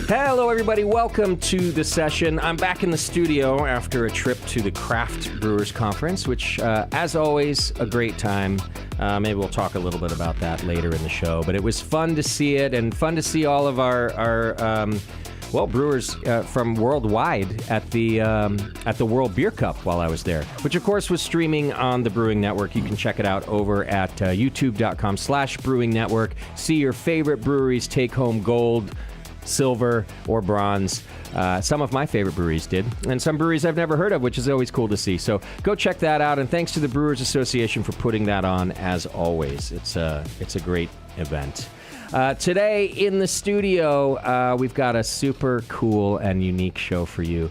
Hello, everybody. Welcome to the session. I'm back in the studio after a trip to the Craft Brewers Conference, which, as always, a great time. Maybe we'll talk a little bit about that later in the show. But it was fun to see it and fun to see all of our brewers from worldwide at the World Beer Cup while I was there, which, of course, was streaming on the Brewing Network. You can check it out over at youtube.com/Brewing Network. See your favorite breweries take home gold, silver, or bronze. Some of my favorite breweries did, and some breweries I've never heard of, which is always cool to see. So go check that out, and thanks to the Brewers Association for putting that on, as always. It's a great event. Today in the studio, we've got a super cool and unique show for you.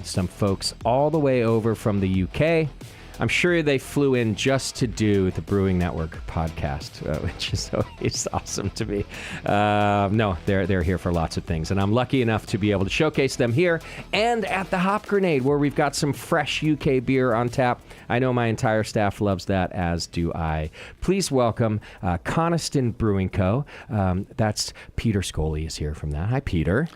Some folks all the way over from the UK. I'm sure they flew in just to do the Brewing Network podcast, which is always awesome to me. No, they're here for lots of things, and I'm lucky enough to be able to showcase them here and at the Hop Grenade, where we've got some fresh UK beer on tap. I know my entire staff loves that, as do I. Please welcome Coniston Brewing Co. That's Peter Scholey is here from that. Hi, Peter.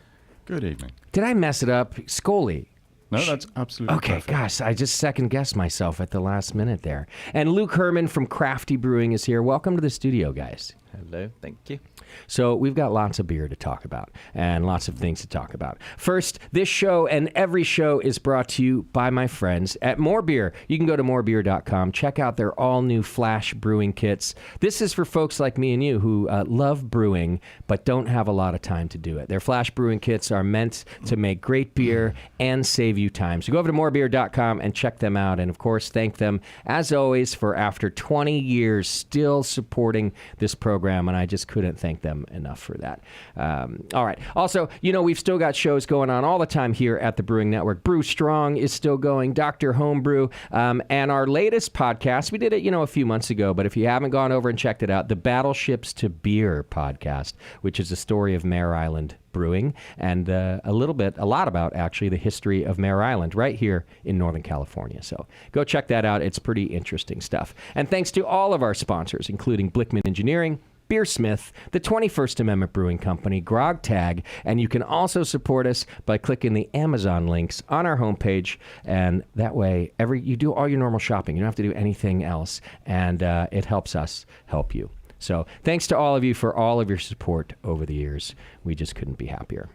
Good evening. Did I mess it up? Scholey. No, that's absolutely perfect. Gosh, I just second-guessed myself at the last minute there. And Luke Herman from Crafty Brewing is here. Welcome to the studio, guys. Hello, thank you. So we've got lots of beer to talk about and lots of things to talk about. First, this show and every show is brought to you by my friends at More Beer. You can go to morebeer.com, check out their all-new Flash brewing kits. This is for folks like me and you who love brewing but don't have a lot of time to do it. Their Flash brewing kits are meant to make great beer and save you time. So go over to morebeer.com and check them out. And, of course, thank them, as always, for after 20 years still supporting this program, and I just couldn't thank them enough for that. All right. Also, we've still got shows going on all the time here at the Brewing Network. Brew Strong is still going, Dr. Homebrew, and our latest podcast, we did it, a few months ago, but if you haven't gone over and checked it out, the Battleships to Beer podcast, which is the story of Mare Island Brewing and a lot about actually the history of Mare Island right here in Northern California. So go check that out. It's pretty interesting stuff. And thanks to all of our sponsors, including Blickman Engineering, Beersmith, the 21st Amendment Brewing Company, Grog Tag, and you can also support us by clicking the Amazon links on our homepage, and that way you do all your normal shopping. You don't have to do anything else, and it helps us help you. So thanks to all of you for all of your support over the years. We just couldn't be happier.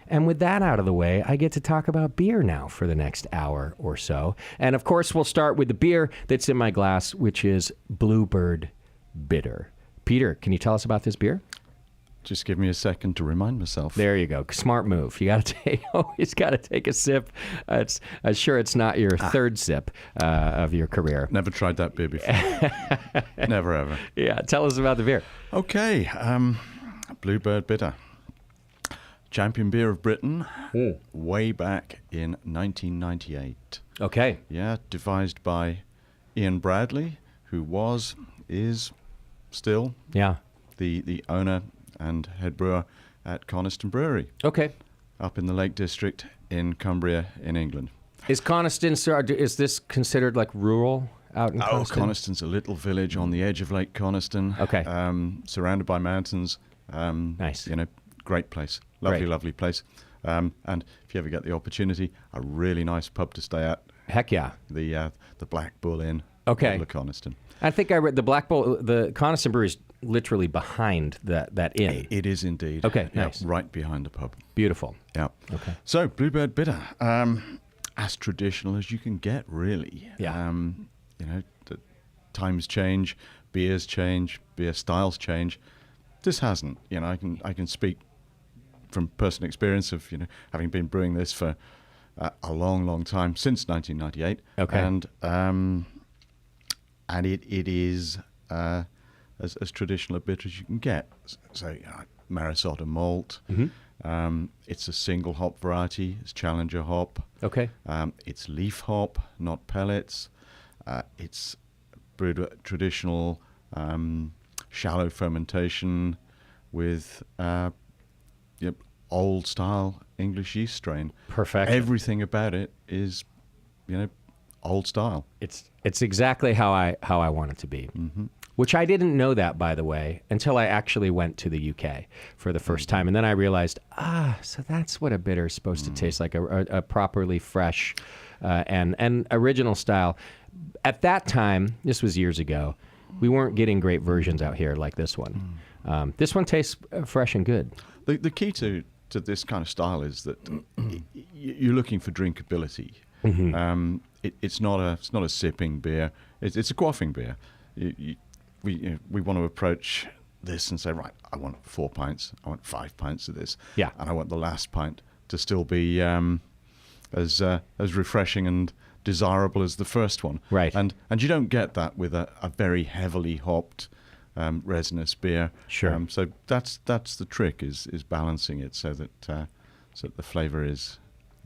And with that out of the way, I get to talk about beer now for the next hour or so. And of course, we'll start with the beer that's in my glass, which is Bluebird Bitter. Peter, can you tell us about this beer? Just give me a second to remind myself. There you go. Smart move. You always got to take a sip. I'm sure it's not your third sip of your career. Never tried that beer before. Never ever. Yeah, tell us about the beer. Okay, Bluebird Bitter. Champion beer of Britain, way back in 1998. Okay. Yeah, devised by Ian Bradley, who is still the owner and head brewer at Coniston Brewery. Okay. Up in the Lake District in Cumbria in England. Is Coniston, is this considered like rural out in Coniston? Coniston's a little village on the edge of Lake Coniston. Okay. Surrounded by mountains. Nice. Great place. Lovely place. And if you ever get the opportunity, a really nice pub to stay at. Heck yeah. The Black Bull Inn. Okay. Of Coniston. I think I read the Black Bull, the Coniston Brewery is literally behind that inn. It is indeed. Okay, yeah, nice. Right behind the pub. Beautiful. Yeah. Okay. So, Bluebird Bitter, as traditional as you can get, really. Yeah. The times change, beers change, beer styles change. This hasn't. I can speak from personal experience of having been brewing this for a long time, since 1998. Okay. And it is as traditional a bitter as you can get. So, Marisota malt. Mm-hmm. It's a single hop variety. It's Challenger hop. Okay. It's leaf hop, not pellets. It's brewed at traditional shallow fermentation with old style English yeast strain. Perfect. Everything about it is, old style. It's exactly how I want it to be. Mm-hmm. which I didn't know that, by the way, until I actually went to the UK for the first time. And then I realized, so that's what a bitter is supposed to taste like, a properly fresh and original style. At that time, this was years ago, we weren't getting great versions out here like this one. This one tastes fresh and good. The key to this kind of style is that you're looking for drinkability. It's not a sipping beer. It's a quaffing beer. We want to approach this and say, right, I want 4 pints. I want 5 pints of this. Yeah. And I want the last pint to still be as refreshing and desirable as the first one. Right. And you don't get that with a very heavily hopped resinous beer. Sure. So that's the trick is balancing it so that the flavor is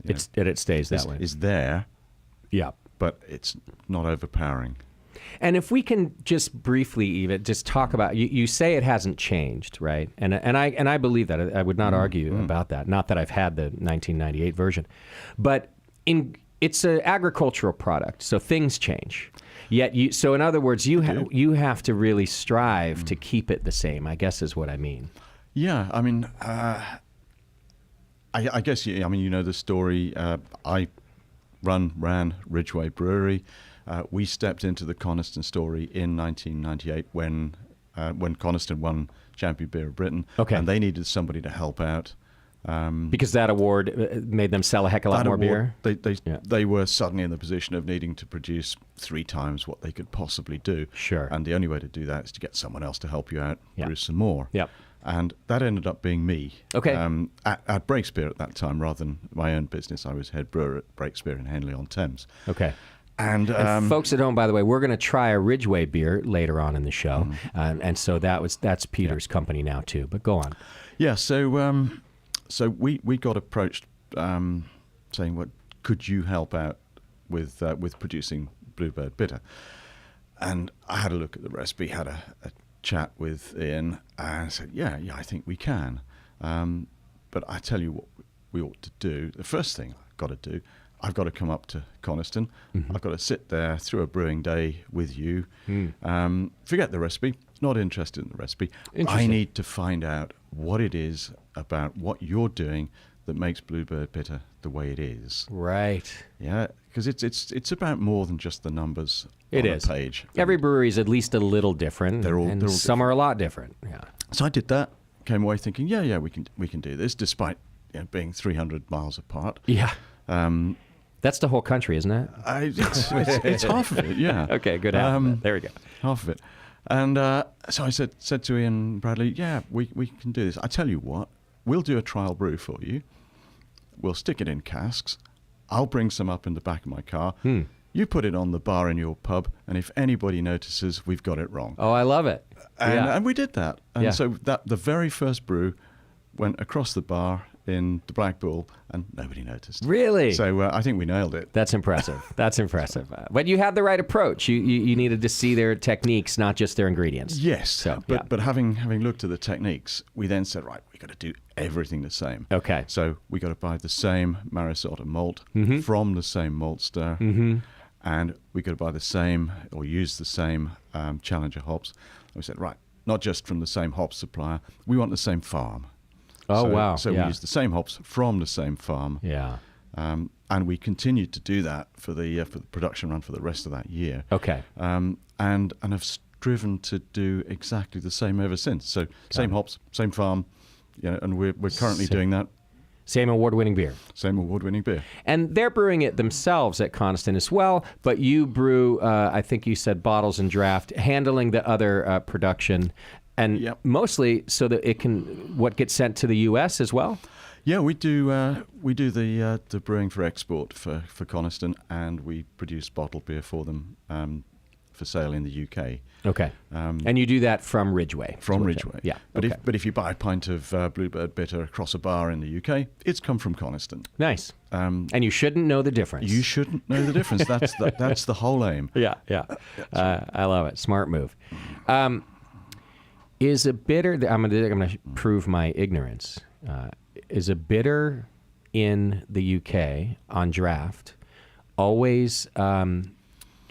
It stays that way. is there, Yeah. but it's not overpowering. And if we can just briefly even just talk about, you say it hasn't changed, right? And I believe that. I would not argue about that. Not that I've had the 1998 version, but it's an agricultural product, so things change. Yet so in other words, you have to really strive to keep it the same, I guess is what I mean. Yeah, I mean, I guess you know the story. I ran Ridgeway Brewery. We stepped into the Coniston story in 1998 when Coniston won Champion Beer of Britain, Okay. and they needed somebody to help out. Because that award made them sell a heck of a lot more beer? They were suddenly in the position of needing to produce 3 times what they could possibly do. Sure. And the only way to do that is to get someone else to help you out, Yeah. brew some more. Yep. And that ended up being me. Okay. At Breakspear at that time, rather than my own business. I was head brewer at Breakspear in Henley-on-Thames. Okay. And folks at home, by the way, we're going to try a Ridgeway beer later on in the show. And so that's Peter's company now, too. But go on. Yeah, so we got approached saying, "What could you help out with producing Bluebird Bitter?" And I had a look at the recipe, had a chat with Ian, and said, "Yeah, I think we can." But I tell you what we ought to do. The first thing I've got to do, I've got to come up to Coniston. I've got to sit there through a brewing day with you. Forget the recipe. Not interested in the recipe. I need to find out what it is about what you're doing that makes Bluebird Bitter the way it is. Right. Yeah, because it's about more than just the numbers It on is. a page. Every brewery is at least a little different. They're all some are a lot different. Yeah. So I did that. Came away thinking, yeah, we can do this, despite being 300 miles apart. Yeah. That's the whole country, isn't it? It's half of it. Yeah. Okay. Good. Half of it. There we go. Half of it. And so I said to Ian Bradley, yeah, we can do this. I tell you what, we'll do a trial brew for you. We'll stick it in casks. I'll bring some up in the back of my car. You put it on the bar in your pub, and if anybody notices, we've got it wrong. Oh, I love it. And we did that. And so the very first brew went across the bar in the Black Bull, and nobody noticed. Really? So I think we nailed it. That's impressive. That's impressive. But you had the right approach. You needed to see their techniques, not just their ingredients. Yes. So, but having looked at the techniques, we then said, right, we got to do everything the same. Okay. So we got to buy the same Marisota malt from the same malt stir, and we got to buy the same or use the same Challenger hops. And we said, right, not just from the same hop supplier, we want the same farm. Oh, wow. So we used the same hops from the same farm. Yeah. And we continued to do that for the production run for the rest of that year. Okay. And have striven to do exactly the same ever since. So same hops, same farm, and we're currently doing that. Same award-winning beer. Same award-winning beer. And they're brewing it themselves at Coniston as well, but you brew, I think you said bottles and draft, handling the other production, and mostly so that it can, what gets sent to the U.S. as well? Yeah, we do the brewing for export for Coniston, and we produce bottled beer for them for sale in the UK. Okay. And you do that from Ridgeway? From Ridgeway. Yeah. But if you buy a pint of Bluebird Bitter across a bar in the UK, it's come from Coniston. Nice. And you shouldn't know the difference. You shouldn't know the difference. That's the whole aim. Yeah. I love it. Smart move. Is a bitter, I'm going to prove my ignorance, is a bitter in the UK on draft always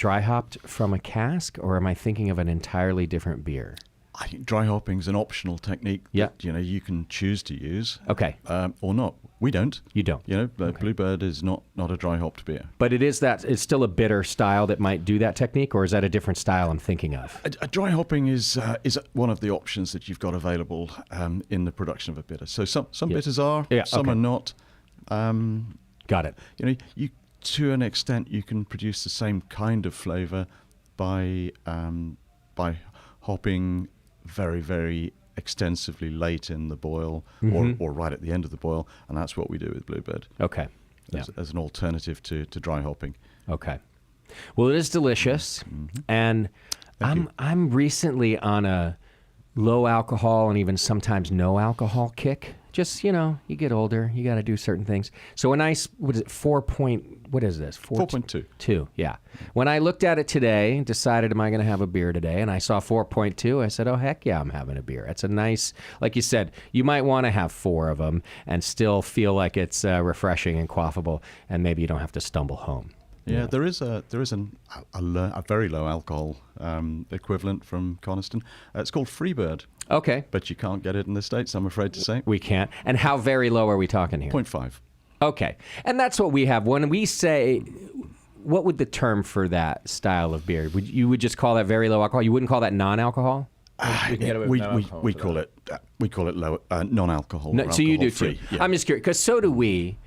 dry hopped from a cask, or am I thinking of an entirely different beer? I think dry hopping is an optional technique that you can choose to use. Okay. Or not. We don't. You don't. Bluebird is not a dry hopped beer. But it's still a bitter style that might do that technique, or is that a different style I'm thinking of? A dry hopping is one of the options that you've got available in the production of a bitter. So some bitters are, some are not. Got it. You to an extent you can produce the same kind of flavour by hopping very, very extensively late in the boil or right at the end of the boil, and that's what we do with Bluebird. Okay. As an alternative to dry hopping. Okay. Well, it is delicious, and I'm recently on a low alcohol and even sometimes no alcohol kick. Just, you get older, you got to do certain things. So a nice, what is it, 4.2. 2, yeah. When I looked at it today and decided, am I going to have a beer today? And I saw 4.2, I said, oh, heck yeah, I'm having a beer. It's a nice, like you said, you might want to have 4 of them and still feel like it's refreshing and quaffable, and maybe you don't have to stumble home. Yeah, there is a very low alcohol equivalent from Coniston. It's called Freebird. Okay. But you can't get it in the States, I'm afraid to say. We can't. And how very low are we talking here? 0.5. Okay. And that's what we have. When we say, what would the term for that style of beer? You would just call that very low alcohol? You wouldn't call that non-alcohol? We call it low non-alcohol. No, so you do free. too. Yeah. I'm just curious, because so do we.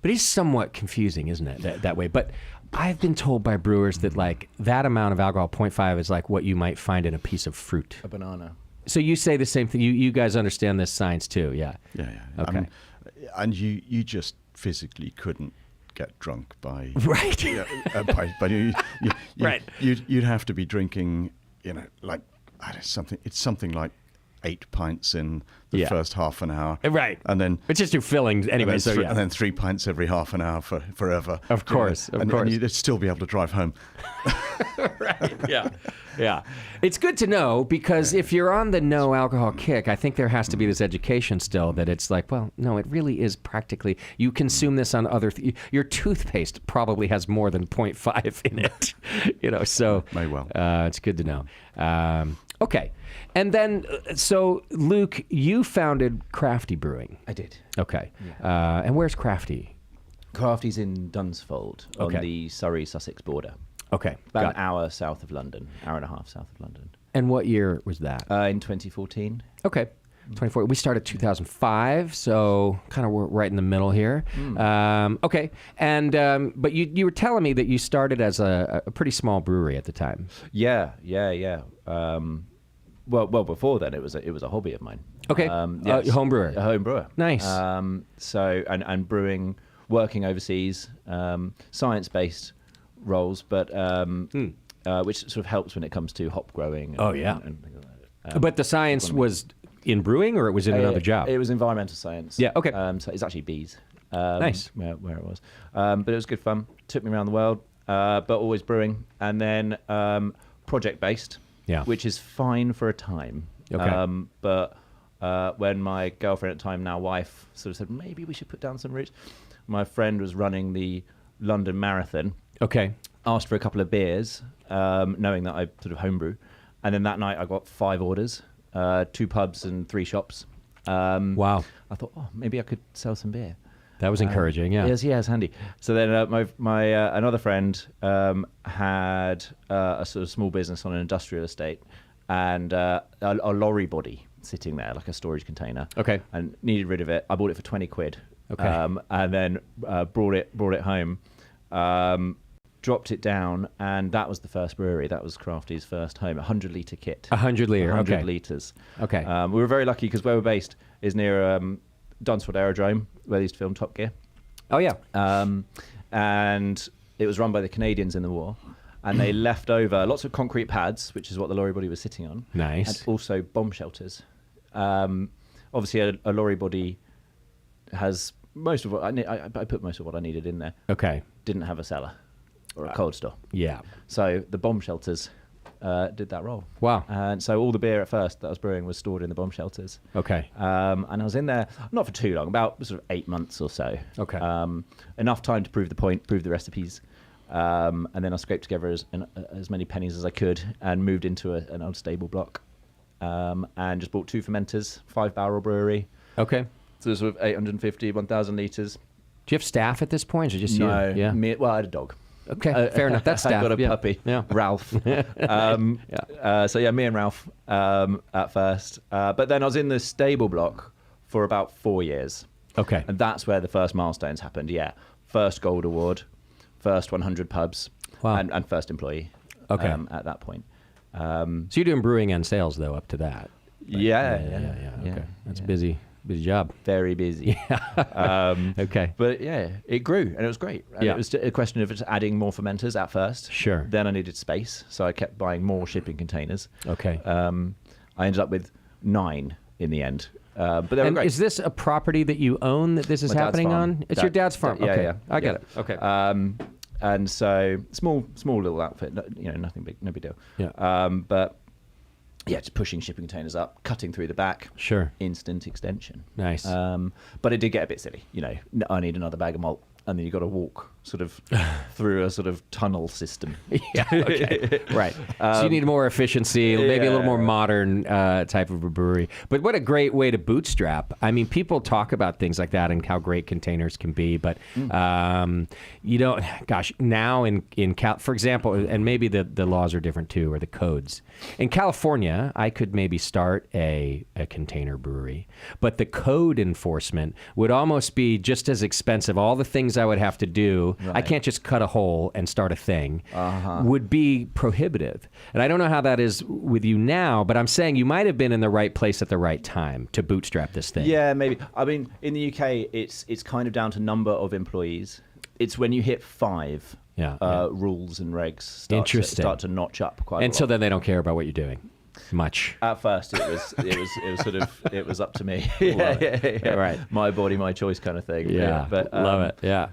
But it's somewhat confusing, isn't it, that way? But I've been told by brewers that like that amount of alcohol, 0.5, is like what you might find in a piece of fruit. A banana. So you say the same thing. You guys understand this science too, yeah? Yeah. Okay. And you just physically couldn't get drunk by right. Right. You'd have to be drinking, like something like 8 pints in the first half an hour. Right. And then it's just your filling anyway. And then 3 pints every half an hour forever. Of course. And you'd still be able to drive home. Right. Yeah. Yeah. It's good to know, because if you're on the no alcohol kick, I think there has to be this education still that it's like, well, no, it really is practically, you consume this on other, your toothpaste probably has more than 0.5 in it, so. May well. It's good to know. Okay. And then, so Luke, you founded Crafty Brewing. I did. Okay. Yeah. And where's Crafty? Crafty's in Dunsfold on the Surrey-Sussex border. Okay. About an hour south of London, hour and a half south of London. And what year was that? In 2014. Okay. 24. We started 2005, so kind of we're right in the middle here. Okay. And but you were telling me that you started as a pretty small brewery at the time. Yeah. Well, before then, it was a hobby of mine. Okay. Yes, home brewer. A home brewer. Nice. So and brewing, working overseas, science-based roles, but which sort of helps when it comes to hop growing. And things like that. But the science was in brewing, or it was in another job? It was environmental science. Yeah. Okay. So it's actually bees. Nice. Where it was, but it was good fun. Took me around the world, but always brewing, and then project-based. Yeah. Which is fine for a time. Okay. But when my girlfriend at the time, now wife, sort of said, maybe we should put down some roots. My friend was running the London Marathon. Okay. Asked for a couple of beers, knowing that I sort of homebrew. And then that night I got 5 orders, 2 pubs and 3 shops. Wow. I thought, maybe I could sell some beer. That was encouraging, yeah. Yes, handy. So then my another friend had a sort of small business on an industrial estate, and a lorry body sitting there, like a storage container. Okay. And needed rid of it. I bought it for 20 quid. Okay. And then brought it home, dropped it down, and that was the first brewery. That was Crafty's first home, 100-litre kit. 100 litre, 100 litres. Okay. We were very lucky because where we're based is near Dunsfold Aerodrome, where they used to film Top Gear. Oh, yeah. And it was run by the Canadians in the war. And they left over lots of concrete pads, which is what the lorry body was sitting on. Nice. And also bomb shelters. Obviously, a lorry body has most of what I put most of what I needed in there. Okay. Didn't have a cellar or a cold store. Yeah. So the bomb shelters did that role. Wow. And so all the beer at first that I was brewing was stored in the bomb shelters. Okay. And I was in there, not for too long, about sort of 8 months or so. Okay. Enough time to prove the point, prove the recipes. And then I scraped together as many pennies as I could and moved into an old stable block. And just bought 2 fermenters, 5-barrel brewery. Okay. So sort of 850, 1,000 litres. Do you have staff at this point, or just No, you? Yeah. well, I had a dog. Okay, fair enough. That's staff. I got a puppy, Ralph. So yeah, me and Ralph at first. But then I was in the stable block for about 4 years. Okay. And that's where the first milestones happened, yeah. First gold award, first 100 pubs, Wow. and first employee at that point. So you're doing brewing and sales, though, up to that? Yeah. Okay. That's a busy job. Very busy. Okay. But yeah, it grew and it was great. And Yeah. it was a question of just adding more fermenters at first. Sure. Then I needed space, so I kept buying more shipping containers. Okay. I ended up with 9 in the end. But they were And great. is this a property that you own that this is My dad's happening farm. on? It's your dad's farm. Yeah, Okay. yeah. I get it. Okay. And so small little outfit, nothing big, no big deal. Yeah. But yeah, just pushing shipping containers up, cutting through the back. Sure. Instant extension. Nice. But it did get a bit silly. I need another bag of malt, and then you got to walk sort of through a sort of tunnel system. Yeah. Okay. Right. So you need more efficiency, maybe a little more modern type of a brewery. But what a great way to bootstrap. I mean, people talk about things like that and how great containers can be, but you don't. Gosh, now for example, and maybe the laws are different too, or the codes. In California, I could maybe start a container brewery, but the code enforcement would almost be just as expensive. All the things I would have to do. Right. I can't just cut a hole and start a thing. Would be prohibitive. And I don't know how that is with you now, but I'm saying you might have been in the right place at the right time to bootstrap this thing. Yeah, maybe. I mean, in the UK, it's kind of down to number of employees. It's when you hit 5 rules and regs start to notch up quite a lot. And so then they don't care about what you're doing much. At first, it was up to me. Yeah. Right. My body, my choice kind of thing. Yeah, but love it. Yeah.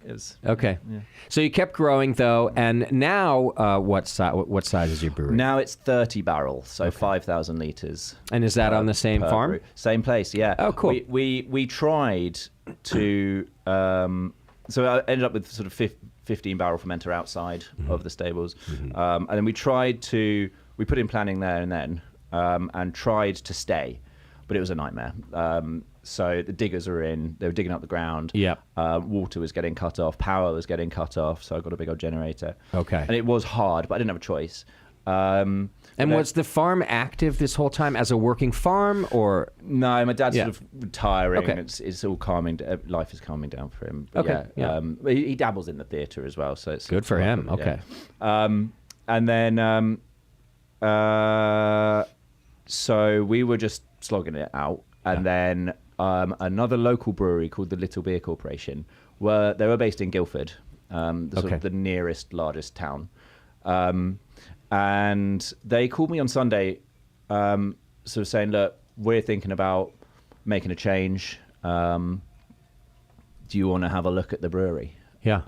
It was Okay. Yeah. So you kept growing though, and now what size is your brewery? Now it's 30 barrels, so 5,000 liters. And is that on the same farm? Same place, yeah. Oh, cool. We tried to. So I ended up with sort of 15 barrel fermenter outside of the stables, and then we put in planning there and then, and tried to stay, but it was a nightmare. So the diggers were in, they were digging up the ground. Yeah. Water was getting cut off, power was getting cut off, so I got a big old generator. Okay. And it was hard, but I didn't have a choice. And was the farm active this whole time as a working farm, or? No, my dad's sort of retiring. Okay. It's all calming. Life is calming down for him. But Okay, yeah. He dabbles in the theatre as well, so it's Good for him. yeah. Okay. And then, so we were just slogging it out, and then another local brewery called the Little Beer Corporation, they were based in Guildford, sort of the nearest largest town. And they called me on Sunday, sort of saying, look, we're thinking about making a change. Do you want to have a look at the brewery? Yeah.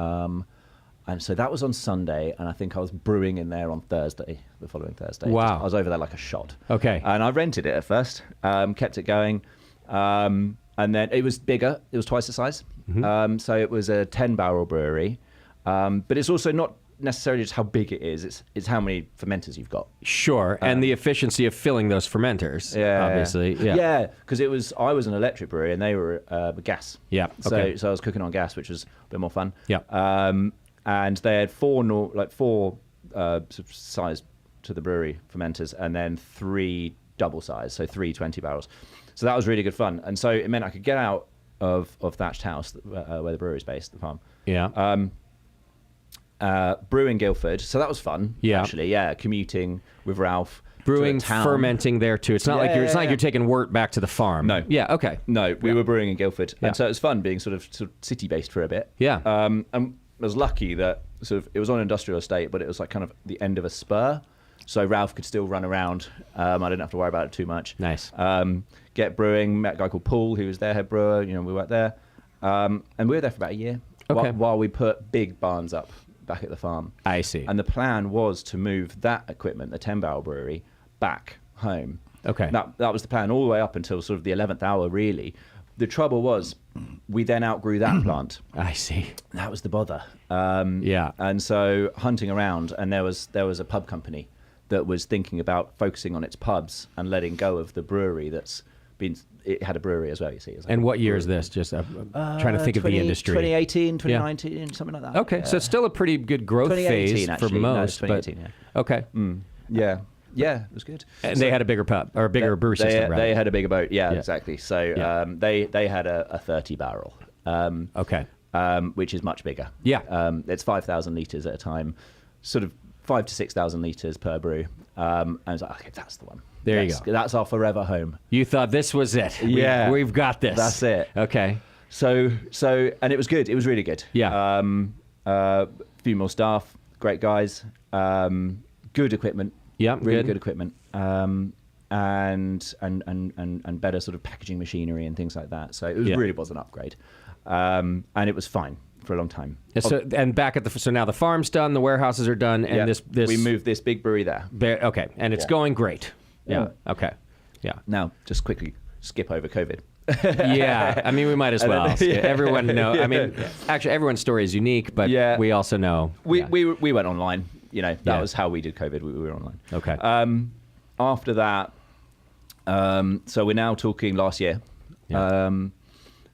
And so that was on Sunday, and I think I was brewing in there on Thursday, the following Thursday. Wow. I was over there like a shot. Okay. And I rented it at first, kept it going. And then it was bigger. It was twice the size. So it was a 10-barrel brewery. But it's also not necessarily just how big it is. It's how many fermenters you've got. Sure. And the efficiency of filling those fermenters, obviously. Yeah, because I was an electric brewery, and they were gas. Yeah. Okay. So I was cooking on gas, which was a bit more fun. Yeah. And they had four sort of size to the brewery fermenters, and then 3 double size, so 3 20 barrels. So that was really good fun. And so it meant I could get out of Thatched House, where the brewery is based, the farm. Yeah. Brew in Guildford. So that was fun. Yeah. Actually, yeah. Commuting with Ralph. Brewing, to a town. fermenting there too. It's not like you're taking wort back to the farm. No. Yeah. Okay. No, we were brewing in Guildford, Yeah. and so it was fun being sort of city based for a bit. Yeah. And I was lucky that it was on an industrial estate, but it was like kind of the end of a spur, so Ralph could still run around. I didn't have to worry about it too much. Nice. Get brewing. Met a guy called Paul, who was their head brewer. We worked there, and we were there for about a year. Okay. While we put big barns up back at the farm. I see. And the plan was to move that equipment, the 10-barrel brewery, back home. Okay. That was the plan all the way up until sort of the 11th hour, really. the trouble was, we then outgrew that plant. I see. That was the bother. Yeah. And so hunting around, and there was a pub company that was thinking about focusing on its pubs and letting go of the brewery that's been. It had a brewery as well, you see. It was like And what year is this? Just trying to think of the industry. 2018, 2019, something like that. Okay, so it's still a pretty good growth 2018, phase actually. for No, most. it's 2018, but, okay. Yeah, it was good. And they had a bigger pub, or a bigger brew system, right? They had a bigger boat, exactly. So they had a 30 barrel. Okay. Which is much bigger. Yeah. It's 5,000 litres at a time, sort of 5,000 to 6,000 litres per brew. And I was like, okay, that's the one. There you go. That's our forever home. You thought this was it. Yeah. We've got this. That's it. Okay. So, and it was good. It was really good. Yeah. Few more staff, great guys, good equipment. Yeah, really good equipment. And better sort of packaging machinery and things like that. So it really was an upgrade. And it was fine for a long time. So and back at so now the farm's done, the warehouses are done, and this we moved this big brewery there. Okay, and it's going great. Yeah. Okay. Yeah. Now, just quickly skip over COVID. Yeah, I mean, we might as well. Everyone know. I mean, actually, everyone's story is unique, but we also know we went online. You know, that was how we did COVID. We were online. Okay. After that, so we're now talking last year.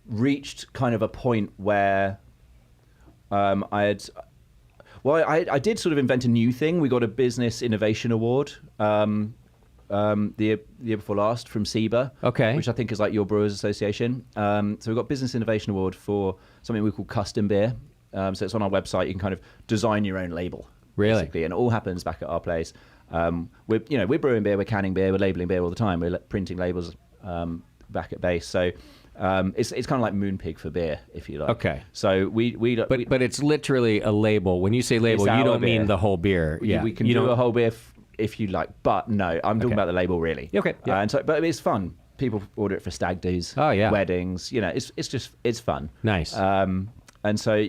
Reached kind of a point where I did sort of invent a new thing. We got a Business Innovation Award the year before last from SIBA, which I think is like your Brewers Association. So we got Business Innovation Award for something we call custom beer. So it's on our website. You can kind of design your own label, basically, and it all happens back at our place. We're brewing beer, we're canning beer, we're labeling beer all the time. We're printing labels back at base. So it's kind of like Moonpig for beer, if you like. Okay. So but it's literally a label. When you say label, you don't mean the whole beer. Yeah. We can do a whole beer if you like, but no, I'm talking about the label really. Okay. Yeah. But it's fun. People order it for stag do's, weddings. You know, it's fun. Nice. And so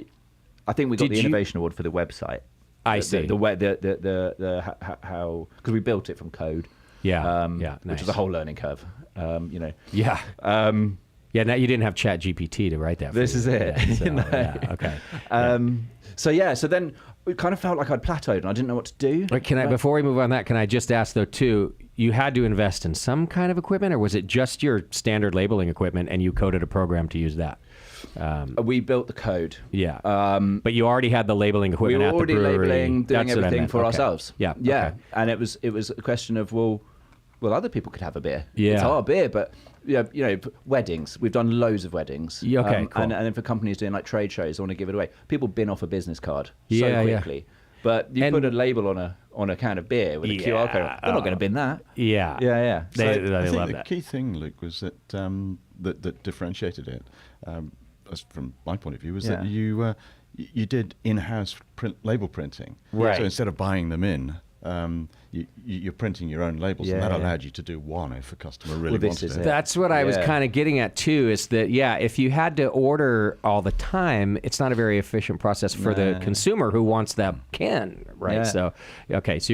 I think we got the Innovation Award for the website. I see. The how because we built it from code. Yeah. Nice. Which was a whole learning curve. Yeah. Now you didn't have Chat GPT to write that. This is it. Okay. So then it kind of felt like I'd plateaued and I didn't know what to do. Before we move on that, can I just ask though too, you had to invest in some kind of equipment, or was it just your standard labeling equipment and you coded a program to use that? We built the code. Yeah. But you already had the labeling equipment at the brewery. We were already labeling, doing That's everything for ourselves. Yeah. Yeah. Okay. And it was a question of, well, other people could have a beer. Yeah. It's our beer, but weddings. We've done loads of weddings. Yeah, okay, cool. And then for companies doing like trade shows, I want to give it away. People bin off a business card so quickly. But you put a label on a can of beer with a QR code. They're not going to bin that. Yeah. Yeah. They I think love the that. key thing, Luke, was that that differentiated it, as from my point of view, was that you did in-house label printing. Right. So instead of buying them in, you're printing your own labels, and that allowed you to do one if a customer really wanted it. That's what I was kind of getting at too, is that, if you had to order all the time, it's not a very efficient process for the consumer who wants that can, right? Yeah. So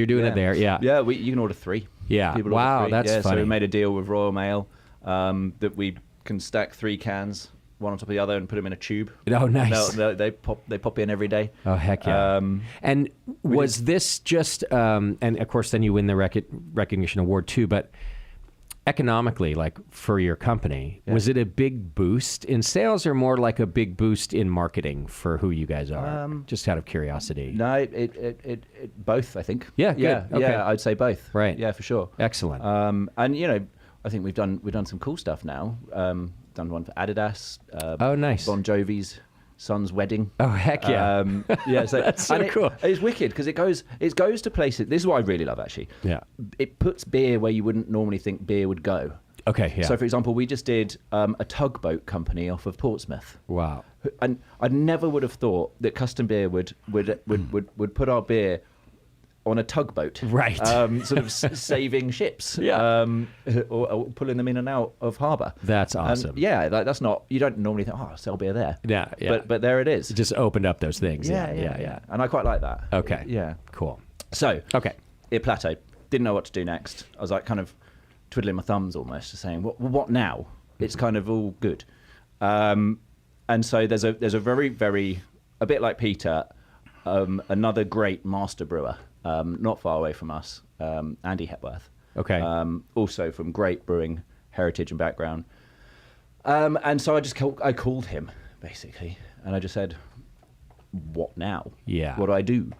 you're doing it there, Yeah, you can order 3. Yeah, People wow, order 3. that's funny. So we made a deal with Royal Mail that we can stack 3 cans, one on top of the other, and put them in a tube. Oh, nice. They pop in every day. Oh, heck yeah. And was this just, and of course then you win the recognition award too, but economically, like for your company, was it a big boost in sales or more like a big boost in marketing for who you guys are? Just out of curiosity. No, it both, I think. Yeah, good. Okay. Yeah, I'd say both. Right. Yeah, for sure. Excellent. And I think we've done some cool stuff now. Done one for Adidas. Oh, nice. Bon Jovi's son's wedding. Oh, heck yeah. So that's so cool. It's wicked because it goes to places. This is what I really love, actually. Yeah. It puts beer where you wouldn't normally think beer would go. Okay, yeah. So, for example, we just did a tugboat company off of Portsmouth. Wow. And I never would have thought that Custom Beer would put our beer on a tugboat, right? Sort of saving ships, or pulling them in and out of harbour. That's awesome. That's not. You don't normally think, oh, I'll sell beer there. Yeah. But there it is. It just opened up those things. Yeah. And I quite like that. Okay. Yeah. Cool. So okay, it plateaued. Didn't know what to do next. I was like kind of twiddling my thumbs almost, saying, what now? It's kind of all good. And so there's a very, very, a bit like Peter, another great master brewer, not far away from us, Andy Hepworth. Okay. Also from great brewing heritage and background. And so I called him, basically, and I just said, what now? Yeah. What do I do?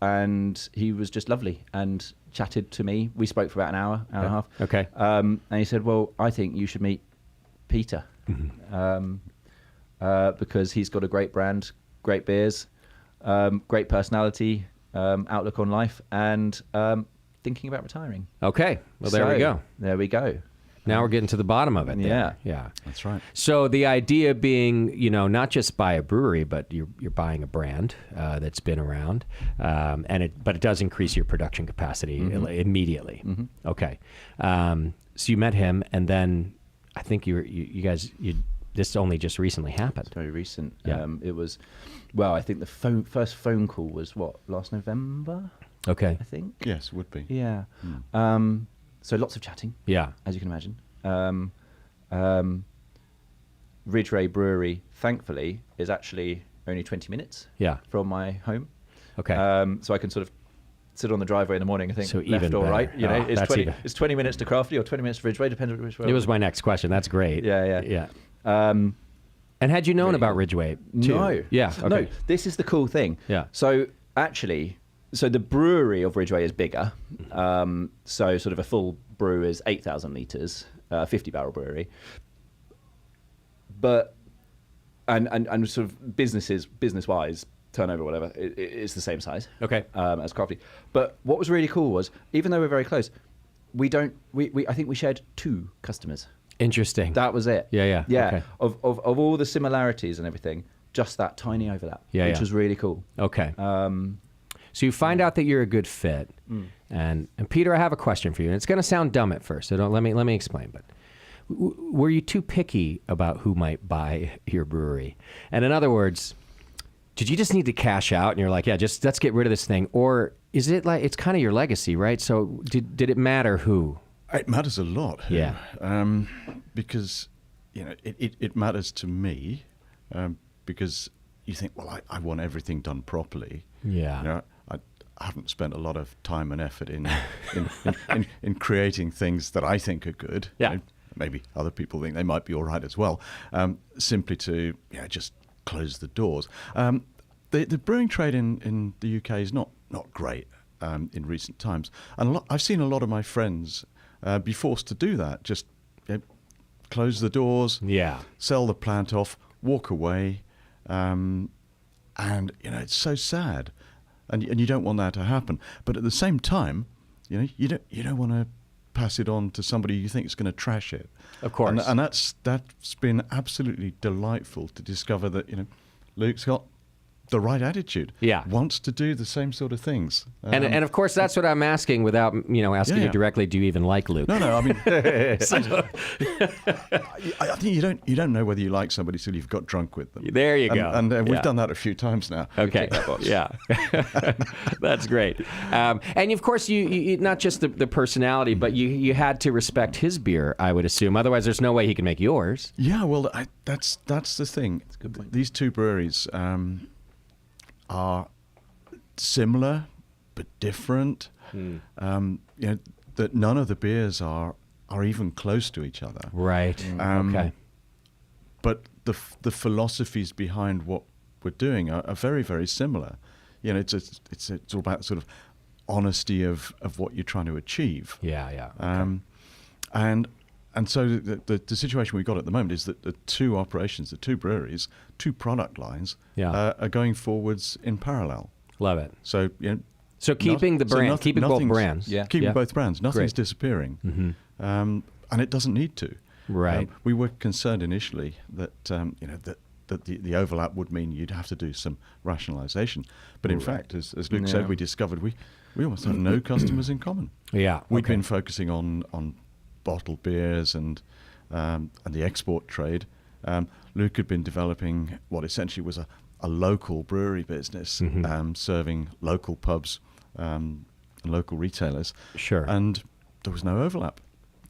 And he was just lovely and chatted to me. We spoke for about an hour and a half. Okay. And he said, well, I think you should meet Peter, because he's got a great brand, great beers, great personality, outlook on life, and thinking about retiring. Okay. Well, there we go. There we go. Now we're getting to the bottom of it. then. Yeah. Yeah. That's right. So the idea being, not just buy a brewery, but you're buying a brand that's been around, but it does increase your production capacity immediately. Okay. So you met him, and then I think you guys this only just recently happened. It's very recent. Yeah. It was, I think the first phone call was last November, Okay. I think. Yes, would be. Yeah. So lots of chatting. Yeah. As you can imagine. Ridgeway Brewery, thankfully, is actually only 20 minutes Yeah. from my home. Okay. So I can sort of sit on the driveway in the morning and think So left even or better. right. Oh, that's even- It's 20 minutes to Crafty or 20 minutes to Ridgeway, depending on which way. It was my next question. That's great. Yeah. Yeah. And had you known Really about cool. Ridgeway too? No. Yeah. Okay. No, this is the cool thing. Yeah. So actually, the brewery of Ridgeway is bigger. So sort of a full brew is 8,000 litres, 50-barrel brewery. But, and sort of business-wise, turnover, whatever, it's the same size. Okay. As Crafty. But what was really cool was, even though we're very close, I think we shared 2 customers. Interesting. That was it. Yeah. Okay. Of all the similarities and everything, just that tiny overlap, which was really cool. Okay. So you find out that you're a good fit, and Peter, I have a question for you, and it's going to sound dumb at first. So let me explain. But were you too picky about who might buy your brewery? And in other words, did you just need to cash out, and you're like, yeah, just let's get rid of this thing, or is it like it's kind of your legacy, right? So did it matter who? It matters a lot. Yeah. Because it matters to me, because you think, well, I want everything done properly. Yeah. I haven't spent a lot of time and effort in creating things that I think are good. Yeah. Maybe other people think they might be all right as well. Simply to just close the doors. The brewing trade in the UK is not great in recent times, and I've seen a lot of my friends be forced to do that. Just close the doors. Yeah. Sell the plant off. Walk away. And it's so sad, and you don't want that to happen. But at the same time, you don't want to pass it on to somebody you think is going to trash it. Of course. And that's been absolutely delightful to discover that Luke's got the right attitude. Yeah. Wants to do the same sort of things. And of course, that's what I'm asking without asking you Yeah. directly. Do you even like Luke? No. I mean, I think you don't know whether you like somebody till you've got drunk with them. There you go. And we've Yeah. done that a few times now. Okay. Yeah. That's great. And of course, you not just the personality, but you had to respect his beer, I would assume. Otherwise, there's no way he can make yours. Yeah, well, that's the thing. That's a good point. These 2 breweries are similar but different. That none of the beers are even close to each other. Right. Okay. But the philosophies behind what we're doing are very, very similar. It's all about sort of honesty of what you're trying to achieve. Yeah. And so the situation we've got at the moment is that the 2 operations, the 2 breweries, 2 product lines are going forwards in parallel. Love it. So So keeping the brand, keeping both brands. Yeah. Keeping both brands. Nothing's Great. disappearing. And it doesn't need to. Right. We were concerned initially that that the overlap would mean you'd have to do some rationalization. But in fact, as Luke said, we discovered we almost have no customers in common. Yeah. We've okay. been focusing on bottled beers and the export trade. Luke had been developing what essentially was a local brewery business, serving local pubs and local retailers. Sure. And there was no overlap.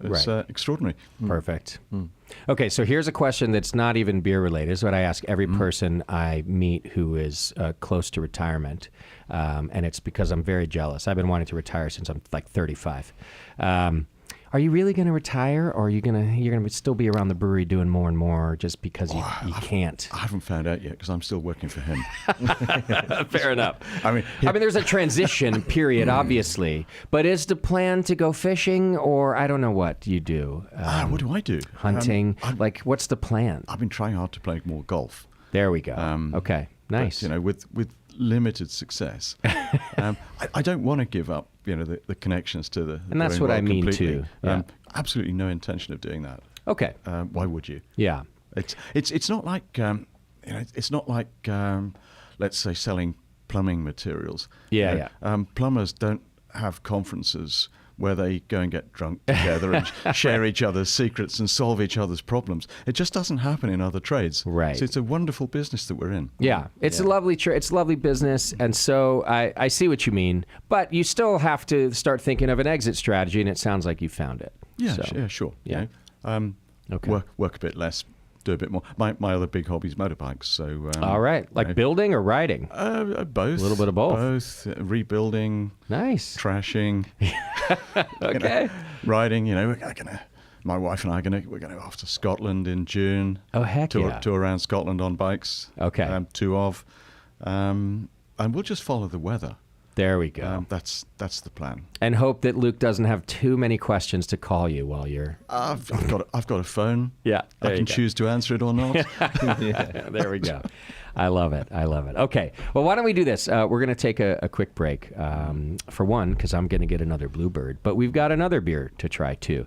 It's extraordinary. Perfect. Okay, so here's a question that's not even beer related. It's what I ask every person I meet who is close to retirement, and it's because I'm very jealous. I've been wanting to retire since I'm like 35. Are you really going to retire, or are you're gonna still be around the brewery doing more and more just because you can't? I haven't found out yet because I'm still working for him. Fair enough. I mean, there's a transition period, obviously, but is the plan to go fishing, or I don't know what you do? What do I do? Hunting. What's the plan? I've been trying hard to play more golf. There we go. Okay, nice. But, with limited success. I don't want to give up, the connections to the and that's what I mean too. Yeah. Absolutely no intention of doing that. Okay. Why would you? Yeah. It's not like it's not like let's say selling plumbing materials. Yeah. Plumbers don't have conferences where they go and get drunk together and share each other's secrets and solve each other's problems. It just doesn't happen in other trades. Right. So it's a wonderful business that we're in. Yeah, it's a lovely it's a lovely business, and so I see what you mean, but you still have to start thinking of an exit strategy, and it sounds like you found it. Yeah, so, sure. Yeah. Okay. Work a bit less, do a bit more. My other big hobby is motorbikes. So all right, building or riding? Both. A little bit of both. Both rebuilding. Nice. Trashing. Okay. Riding. My wife and I we're gonna go off to Scotland in June. Oh heck tour, yeah! Tour around Scotland on bikes. Okay. And we'll just follow the weather. There we go. That's the plan. And hope that Luke doesn't have too many questions to call you while you're. I've got a phone. Yeah, I can choose to answer it or not. Yeah, there we go. I love it. Okay. Well, why don't we do this? We're going to take a quick break. For one, because I'm going to get another Bluebird, but we've got another beer to try too.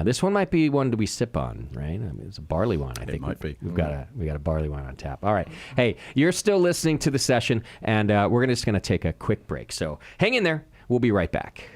This one might be one that we sip on, right? It's a barley one. I think it might be. We've got a barley one on tap. All right. Hey, you're still listening to the session, and we're just going to take a quick break. So hang in there. We'll be right back.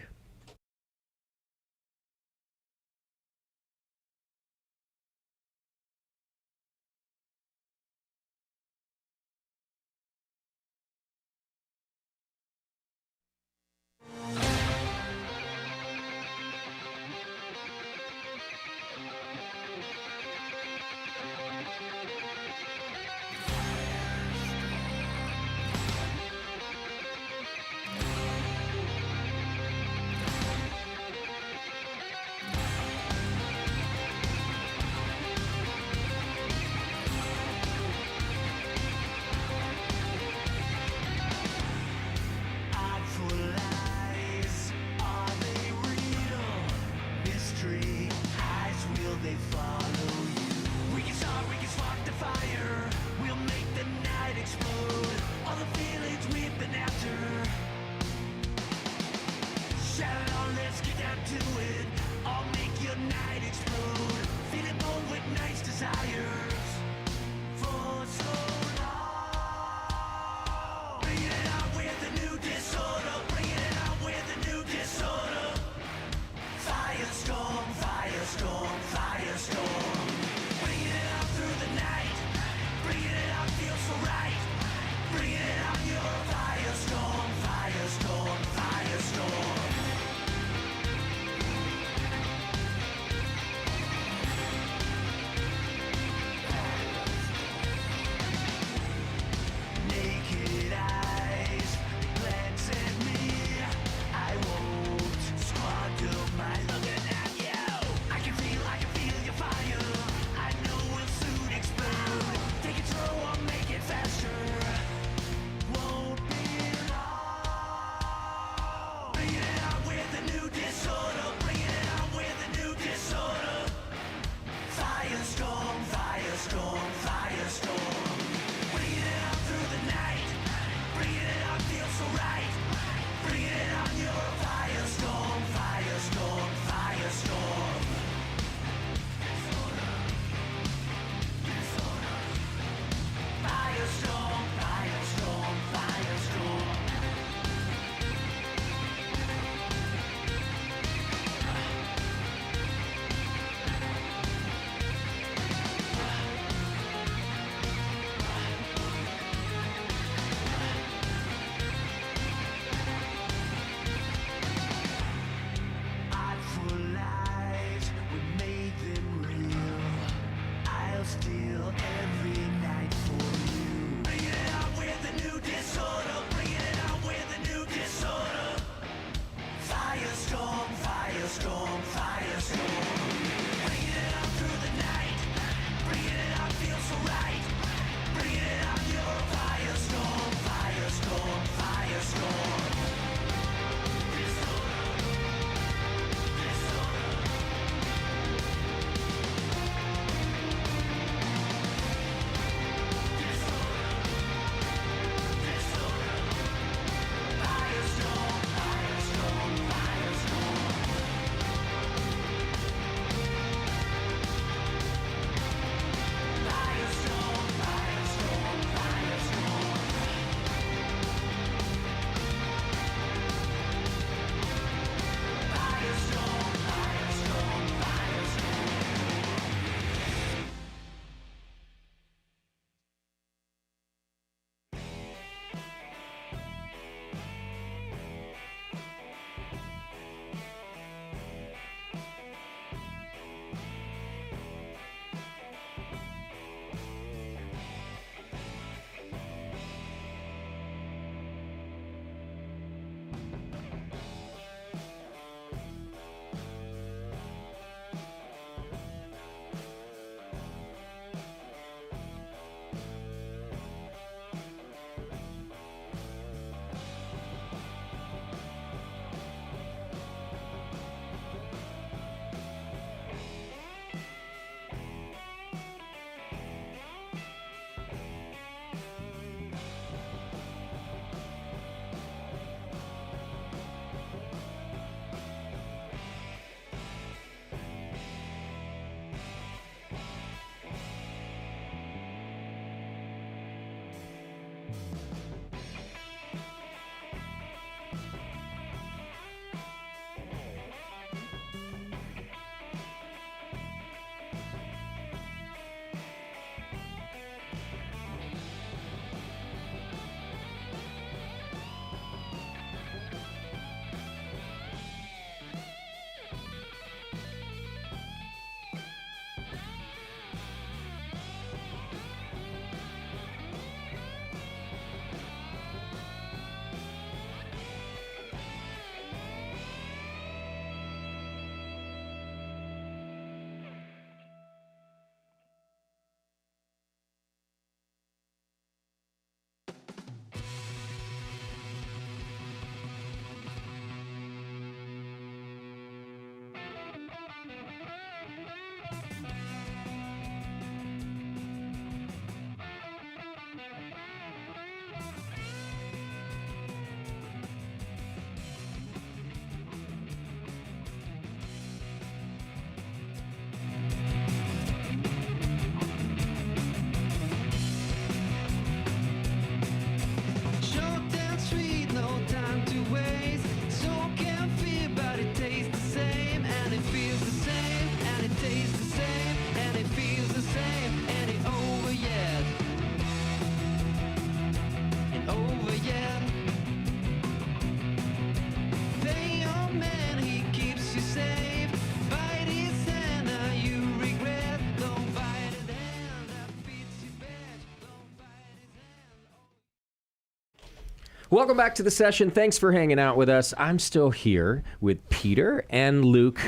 Welcome back to the session. Thanks for hanging out with us. I'm still here with Peter and Luke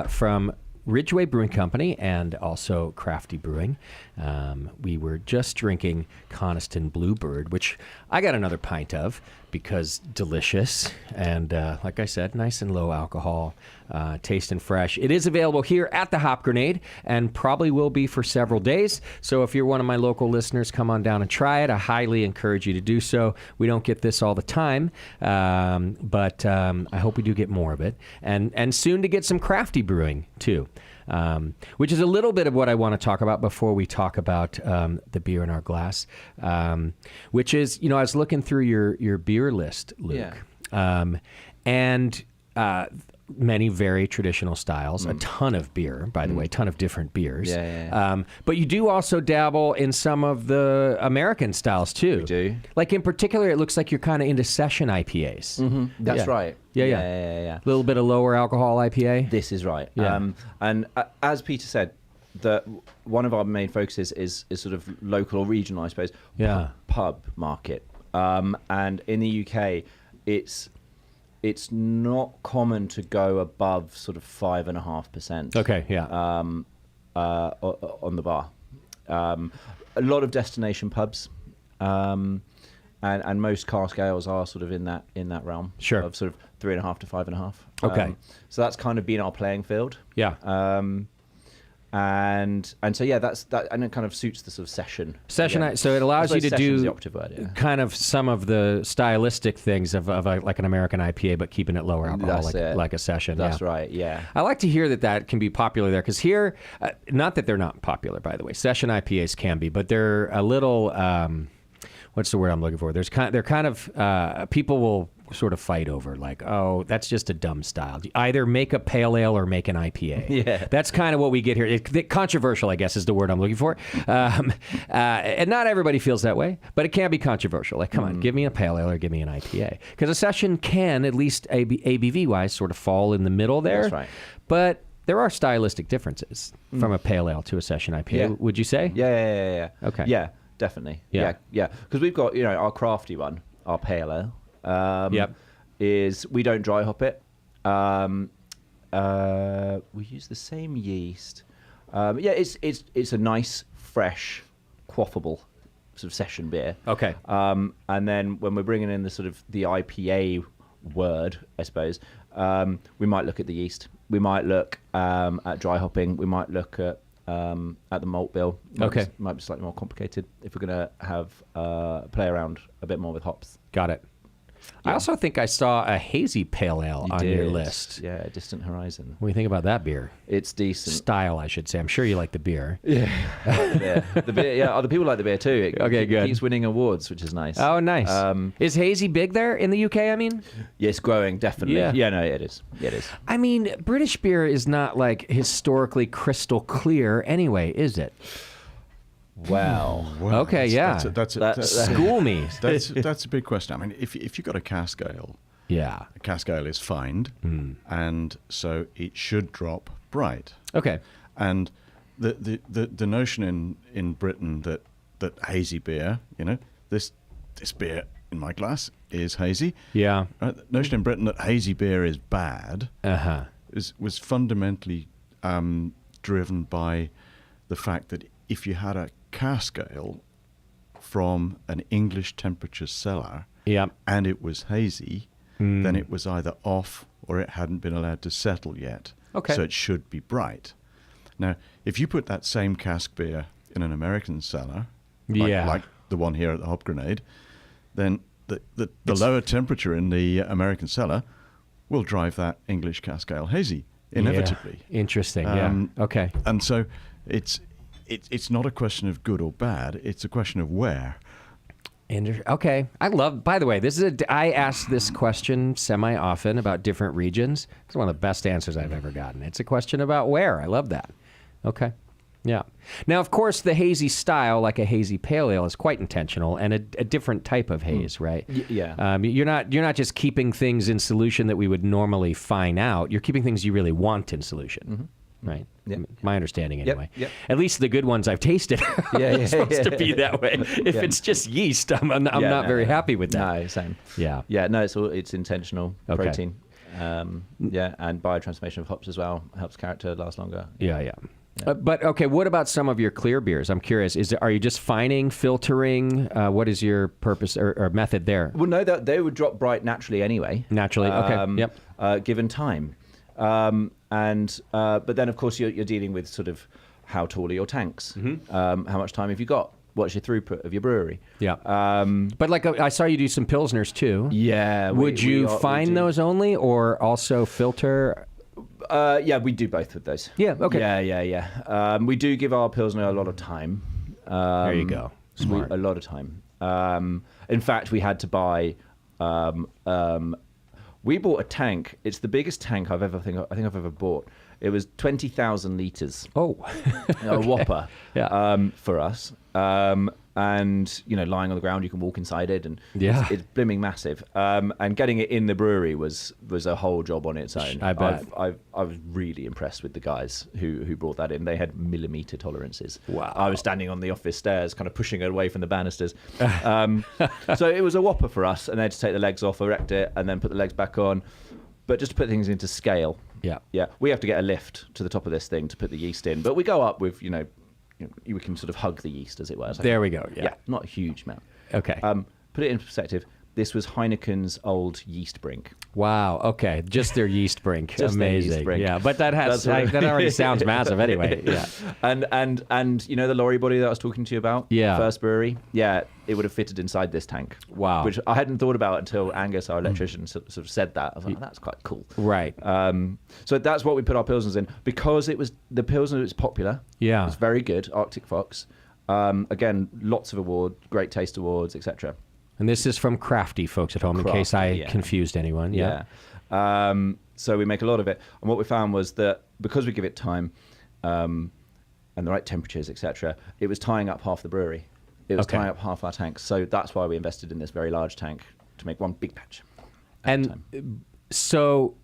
from Ridgeway Brewing Company and also Crafty Brewing. We were just drinking Coniston Bluebird, which I got another pint of because delicious and, like I said, nice and low alcohol, tasting fresh. It is available here at the Hop Grenade and probably will be for several days. So if you're one of my local listeners, come on down and try it. I highly encourage you to do so. We don't get this all the time, but I hope we do get more of it. And soon to get some Crafty Brewing, too. Which is a little bit of what I want to talk about before we talk about the beer in our glass, which is, I was looking through your beer list, Luke, and many very traditional styles, a ton of beer, by the way, a ton of different beers. But you do also dabble in some of the American styles, too. We do. Like, in particular, it looks like you're kind of into session IPAs. Mm-hmm. That's right. Yeah. A little bit of lower alcohol IPA. This is right. Yeah. And as Peter said, one of our main focuses is sort of local or regional, I suppose, pub market. And in the UK, it's not common to go above sort of 5.5%. Okay, yeah. On the bar. A lot of destination pubs. And most cask ales are sort of in that realm. Sure. Of sort of 3.5 to 5.5. Okay. So that's kind of been our playing field. Yeah. And so that, and it kind of suits the sort of session. So it allows you to do the operative word, kind of some of the stylistic things of like an American IPA, but keeping it lower alcohol, like a session. That's right. Yeah. I like to hear that can be popular there because here, not that they're not popular, by the way. Session IPAs can be, but they're a little. What's the word I'm looking for? They're kind of people will sort of fight over like, oh, that's just a dumb style. Either make a pale ale or make an IPA. Yeah, that's kind of what we get here. Controversial, I guess, is the word I'm looking for. And not everybody feels that way, but it can be controversial. Like, come on, give me a pale ale or give me an IPA, because a session can, at least ABV wise, sort of fall in the middle there. That's right. But there are stylistic differences from a pale ale to a session IPA. Yeah. Would you say? Yeah. Okay. Yeah. Definitely. Yeah. Because we've got, our crafty one, our pale ale, is we don't dry hop it. We use the same yeast. It's a nice, fresh, quaffable sort of session beer. Okay. And then when we're bringing in the sort of the IPA word, I suppose, we might look at the yeast. We might look at dry hopping. We might look at the malt bill. Might be slightly more complicated if we're going to have play around a bit more with hops. Got it. Yeah. I also think I saw a hazy pale ale on your list. Yeah, Distant Horizon. What do you think about that beer? It's decent. Style, I should say. I'm sure you like the beer. Yeah. The beer, yeah. Other people like the beer too. Good. It keeps winning awards, which is nice. Oh, nice. Is hazy big there in the UK, I mean? Yeah, it's growing, definitely. Yeah, no, it is. I mean, British beer is not like historically crystal clear anyway, is it? Well, okay, that's school me. That's a big question. I mean, if you've got a cask ale, a cask ale is fined, and so it should drop bright. Okay, and the notion in Britain that hazy beer, this beer in my glass is hazy. Yeah, the notion in Britain that hazy beer is bad was fundamentally driven by the fact that if you had a cask ale from an English temperature cellar and it was hazy, then it was either off or it hadn't been allowed to settle yet. Okay. So it should be bright. Now, if you put that same cask beer in an American cellar, like the one here at the Hop Grenade, then the lower temperature in the American cellar will drive that English cask ale hazy, inevitably. Yeah. Interesting, Okay. And so it's not a question of good or bad. It's a question of where. Okay. By the way, I ask this question semi-often about different regions. It's one of the best answers I've ever gotten. It's a question about where. I love that. Okay. Yeah. Now, of course, the hazy style, like a hazy pale ale, is quite intentional and a different type of haze, right? Yeah. You're not just keeping things in solution that we would normally fine out. You're keeping things you really want in solution. right? Yeah. My understanding, anyway. Yep. At least the good ones I've tasted are supposed to be that way. If it's just yeast, I'm not very happy with that. No, same. Yeah. Yeah, no, it's intentional Okay. protein. Yeah, and biotransformation of hops as well helps character last longer. Yeah. But okay, what about some of your clear beers? I'm curious. Are you just fining, filtering? What is your purpose or method there? Well, no, they would drop bright naturally anyway. Naturally, okay. Yep. Given time, but then of course you're dealing with sort of how tall are your tanks, how much time have you got, what's your throughput of your brewery? Yeah. But like I saw you do some pilsners too. Yeah. Would you fine those only, or also filter? Yeah, we do both with those. Yeah, okay. Yeah. We do give our Pilsner a lot of time. There you go. Smart. A lot of time. In fact, we had to buy... we bought a tank. It's the biggest tank I think I've ever bought. It was 20,000 litres. Oh. A whopper. Yeah. For us. And, lying on the ground, you can walk inside it, and Yeah. it's blimming massive. And getting it in the brewery was a whole job on its own. I bet. I was really impressed with the guys who brought that in. They had millimeter tolerances. Wow. I was standing on the office stairs, kind of pushing it away from the banisters. So it was a whopper for us, and they had to take the legs off, erect it, and then put the legs back on. But just to put things into scale. Yeah. Yeah. We have to get a lift to the top of this thing to put the yeast in. But we go up with, we can sort of hug the yeast, as it were. There we go. Yeah. Not a huge amount. Okay. Put it in perspective. This was Heineken's old yeast brink. Wow. Okay. Just their yeast brink. Just their Amazing. yeast brink. Yeah. But that that already sounds massive anyway. Yeah. And the lorry body that I was talking to you about. Yeah. First brewery. Yeah. It would have fitted inside this tank. Wow. Which I hadn't thought about until Angus, our electrician, sort of said that. I was like, that's quite cool. Right. So that's what we put our Pilsners in, because the Pilsner was popular. Yeah. It's very good. Arctic Fox. Again, lots of awards, great taste awards, etc. And this is from Crafty, folks at home, in case I confused anyone. Yeah. So we make a lot of it. And what we found was that because we give it time and the right temperatures, etc., it was tying up half the brewery. It was tying up half our tanks. So that's why we invested in this very large tank to make one big batch. So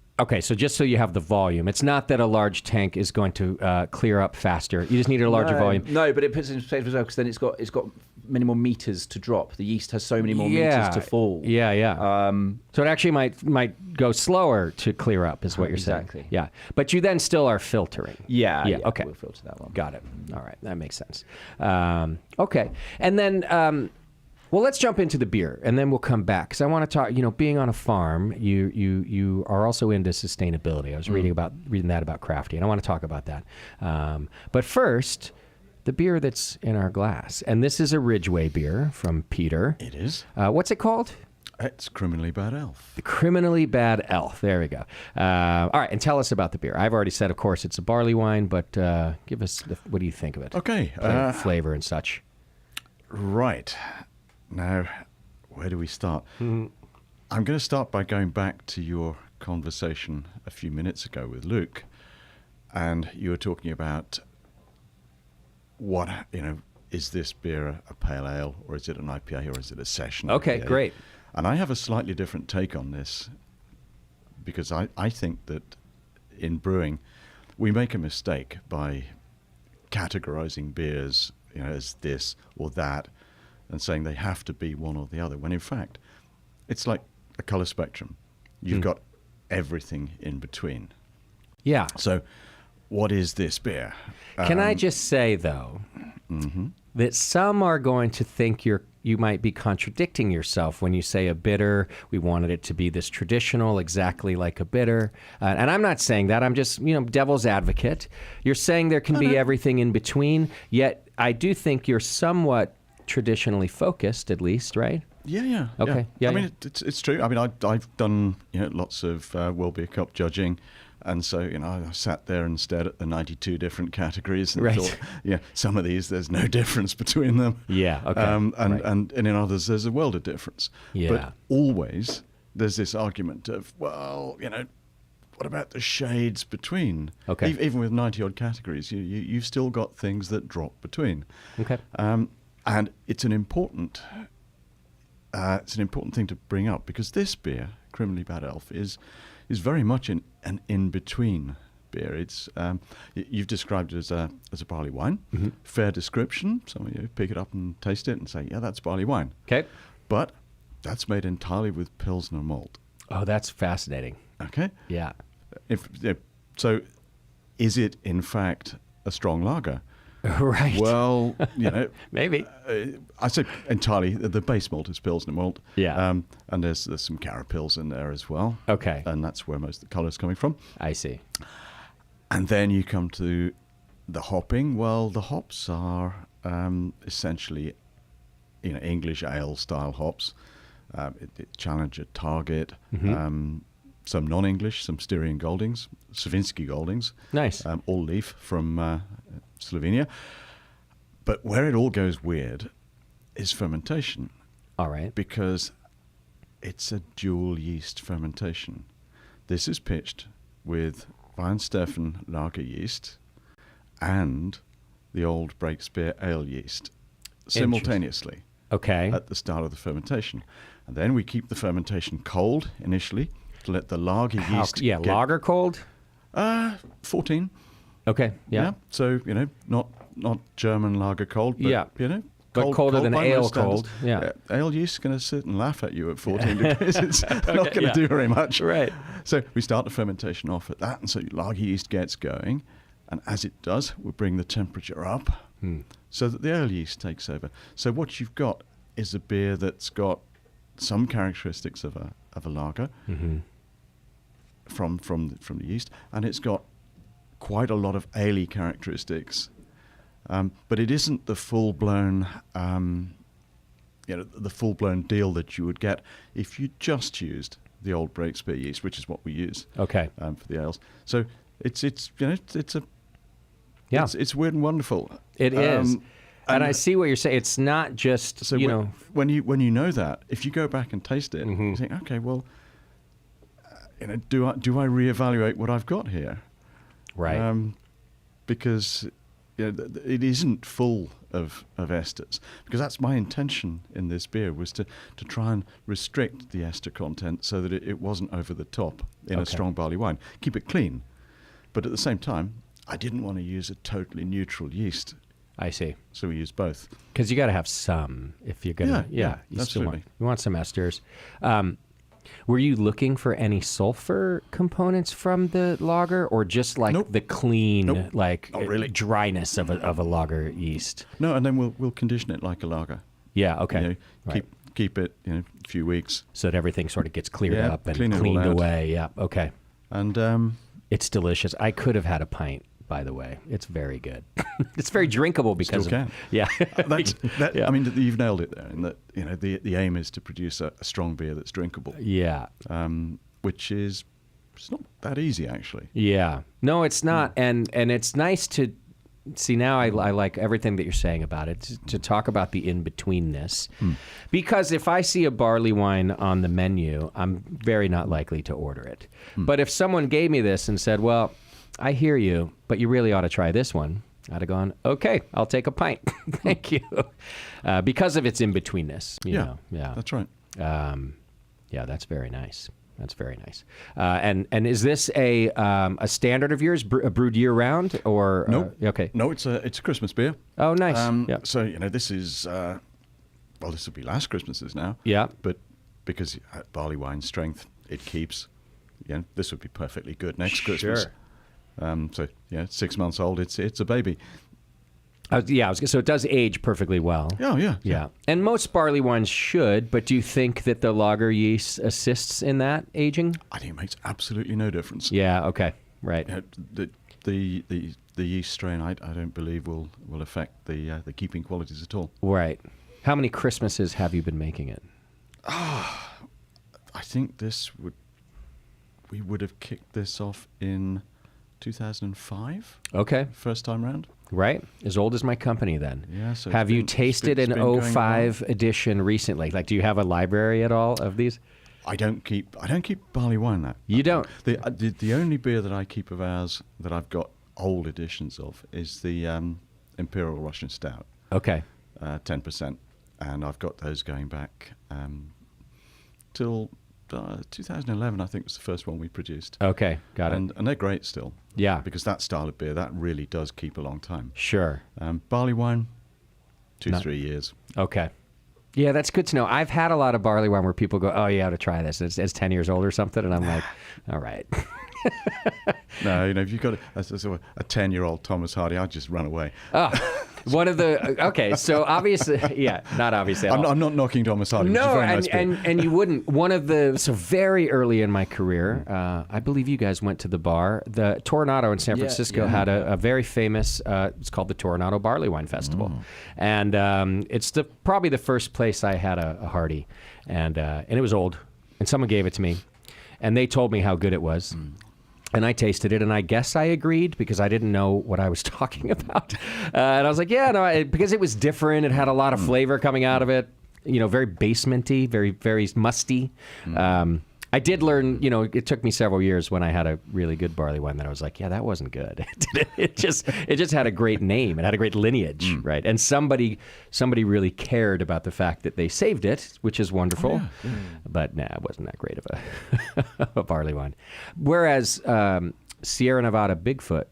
just so you have the volume, it's not that a large tank is going to clear up faster. You just need a larger volume. No, but it puts it in perspective as well, because then it's got many more meters to drop. The yeast has so many more meters to fall. Yeah. So it actually might go slower to clear up, is what you're saying. Exactly. Yeah. But you then still are filtering. Yeah. Okay. We'll filter that one. Got it. All right. That makes sense. Okay. And then... well, let's jump into the beer, and then we'll come back, because I want to talk. Being on a farm, you are also into sustainability. I was reading that about Crafty, and I want to talk about that. But first, the beer that's in our glass, and this is a Ridgeway beer from Peter. It is. What's it called? It's Criminally Bad Elf. The Criminally Bad Elf. There we go. All right, and tell us about the beer. I've already said, of course, it's a barley wine, but give us what do you think of it? Okay. Flavor and such. Right. Now, where do we start? I'm going to start by going back to your conversation a few minutes ago with Luke, and you were talking about is this beer a pale ale, or is it an IPA, or is it a session Okay, IPA? great. And I have a slightly different take on this, because I think that in brewing, we make a mistake by categorizing beers, as this or that, and saying they have to be one or the other, when in fact, it's like a color spectrum. You've got everything in between. Yeah. So what is this beer? Can I just say, though, that some are going to think you might be contradicting yourself when you say a bitter. We wanted it to be this traditional, exactly like a bitter. And I'm not saying that. I'm just, devil's advocate. You're saying there can be everything in between, yet I do think you're somewhat traditionally focused, at least, right? Yeah. Okay. Yeah. I mean, it's true. I mean, I've done lots of World Beer Cup judging, and so I sat there and stared at the 92 different categories and thought, some of these there's no difference between them. Yeah. Okay. And in others there's a world of difference. Yeah. But always there's this argument of, what about the shades between? Okay. Even with 90 odd categories, you've still got things that drop between. Okay. And it's an important thing to bring up, because this beer, Criminally Bad Elf, is very much an in-between beer. It's you've described it as a barley wine. Fair description. So you pick it up and taste it and say, yeah, that's barley wine. Okay. But that's made entirely with Pilsner malt. Oh, that's fascinating. Okay. Yeah. So, is it in fact a strong lager? Right. Well, maybe. I say entirely. The base malt is Pilsner malt. Yeah. And there's some Carapils in there as well. Okay. And that's where most of the colour's coming from. I see. And then you come to the hopping. Well, the hops are essentially, English ale style hops. Challenger, Target, some non-English, some Styrian Goldings, Savinski Goldings. Nice. All leaf from Slovenia. But where it all goes weird is fermentation. All right. Because it's a dual yeast fermentation. This is pitched with Weihenstephan lager yeast and the old Breakspear ale yeast simultaneously. Okay. At the start of the fermentation. And then we keep the fermentation cold initially to let the lager yeast get... lager cold? 14. Okay, yeah. So, not German lager cold, but, but colder than by ale most standards. cold. Yeah. Ale yeast is going to sit and laugh at you at 14 degrees. It's not going to do very much. Right. So we start the fermentation off at that, and so lager yeast gets going. And as it does, we bring the temperature up so that the ale yeast takes over. So what you've got is a beer that's got some characteristics of a lager from the yeast, and it's got quite a lot of ale-y characteristics. But it isn't the full-blown, the full-blown deal that you would get if you just used the old Breakspear yeast, which is what we use. Okay. For the ales. So it's Yeah. It's weird and wonderful. It is. And I see what you're saying. It's not just, so when you know that, if you go back and taste it, you think, okay, well, do I reevaluate what I've got here? Right. Because it isn't full of esters. Because that's my intention in this beer, was to try and restrict the ester content so that it wasn't over the top in a strong barley wine. Keep it clean. But at the same time, I didn't want to use a totally neutral yeast. I see. So we use both. Because you got to have some if you're going to. Yeah, you absolutely. You want some esters. Were you looking for any sulfur components from the lager, or just like the clean, Not really. dryness of a lager yeast? No, and then we'll condition it like a lager. Yeah. Okay. Keep it a few weeks so that everything sort of gets cleared up and clean it all cleaned out. away. Yeah. Okay. And it's delicious. I could have had a pint, by the way. It's very good. It's very drinkable because still can. Yeah. Yeah. I mean, you've nailed it there. In that, the aim is to produce a strong beer that's drinkable. Yeah. Which is it's not that easy, actually. Yeah. No, it's not. And it's nice to see now. I like everything that you're saying about it. To talk about the in-betweenness, because if I see a barley wine on the menu, I'm very not likely to order it. But if someone gave me this and said, "Well, I hear you, but you really ought to try this one," I'd have gone, "Okay, I'll take a pint." Thank you. Because of its in-betweenness. You know? That's right. Yeah, that's very nice. That's very nice. And is this a standard of yours, brewed year round, or no? Okay. No, it's a Christmas beer. Oh, nice. So this is this will be last Christmas's now. Yeah. But because barley wine strength, it keeps. This would be perfectly good next Christmas. Sure. 6 months old. It's a baby. So it does age perfectly well. Yeah. And most barley wines should, but do you think that the lager yeast assists in that aging? I think it makes absolutely no difference. Yeah. Okay. Right. The yeast strain, I don't believe will affect the keeping qualities at all. Right. How many Christmases have you been making it? I think we would have kicked this off in 2005. Okay. First time round. Right. As old as my company then. Yeah. So have you tasted an 05 edition recently? Like, do you have a library at all of these? I don't keep barley wine. That you don't. The only beer that I keep of ours that I've got old editions of is the Imperial Russian Stout. Okay. 10%, and I've got those going back till 2011, I think, was the first one we produced. Okay, got it. And they're great still. Yeah. Because that style of beer, that really does keep a long time. Sure. Barley wine, 3 years. Okay. Yeah, that's good to know. I've had a lot of barley wine where people go, "Oh, you ought to try this." It's 10 years old or something, and I'm like, "All right." No, if you've got a 10-year-old Thomas Hardy, I'd just run away. Oh, one of the okay. So obviously, yeah, not obviously. At all. I'm not knocking Thomas Hardy. No, which is a very nice beer. and you wouldn't. One of the so very early in my career, I believe you guys went to the bar. The Toronado in San Francisco had a very famous. It's called the Toronado Barley Wine Festival, and it's probably the first place I had a Hardy, and it was old, and someone gave it to me, and they told me how good it was. And I tasted it, and I guess I agreed because I didn't know what I was talking about. And I was like, yeah, no, because it was different. It had a lot of flavor coming out of it, very basement-y, very, very musty. I did learn, it took me several years when I had a really good barley wine that I was like, yeah, that wasn't good. It just had a great name. It had a great lineage, right? And somebody really cared about the fact that they saved it, which is wonderful. But nah, it wasn't that great of a barley wine. Whereas Sierra Nevada Bigfoot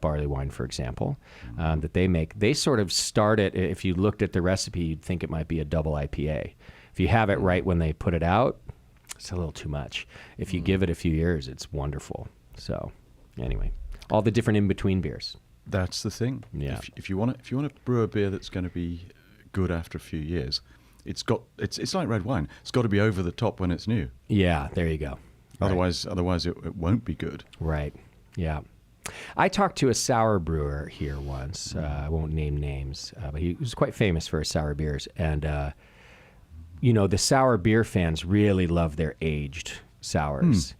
barley wine, for example, that they make, they sort of start it, if you looked at the recipe, you'd think it might be a double IPA. If you have it right when they put it out, it's a little too much. If you give it a few years, it's wonderful. So, anyway, all the different in-between beers. That's the thing. Yeah. If you want to brew a beer that's going to be good after a few years, it's like red wine. It's got to be over the top when it's new. Yeah, there you go. Otherwise it won't be good. Right. Yeah. I talked to a sour brewer here once. I won't name names, but he was quite famous for his sour beers, and. The sour beer fans really love their aged sours.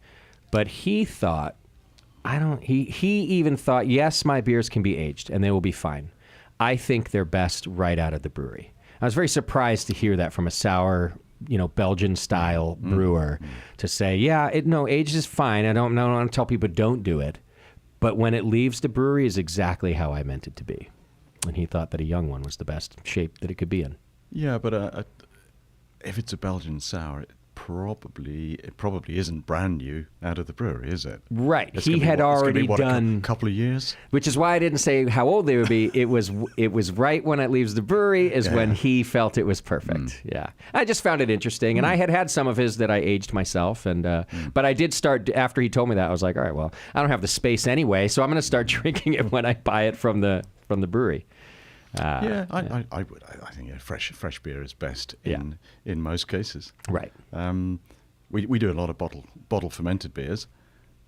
But he thought, he even thought, yes, my beers can be aged and they will be fine. I think they're best right out of the brewery. I was very surprised to hear that from a sour, Belgian style brewer to say, yeah, aged is fine. I don't want to tell people don't do it. But when it leaves the brewery is exactly how I meant it to be. And he thought that a young one was the best shape that it could be in. Yeah, but if it's a Belgian sour, it probably isn't brand new out of the brewery, is it? Right. It's He had already done a couple of years, which is why I didn't say how old they would be. It was right when it leaves the brewery is when he felt it was perfect. Yeah. I just found it interesting, and I had some of his that I aged myself, and but I did start after he told me that. I was like, all right, well, I don't have the space anyway, so I'm going to start drinking it when I buy it from the brewery. I think fresh beer is best in most cases. Right. We do a lot of bottle fermented beers,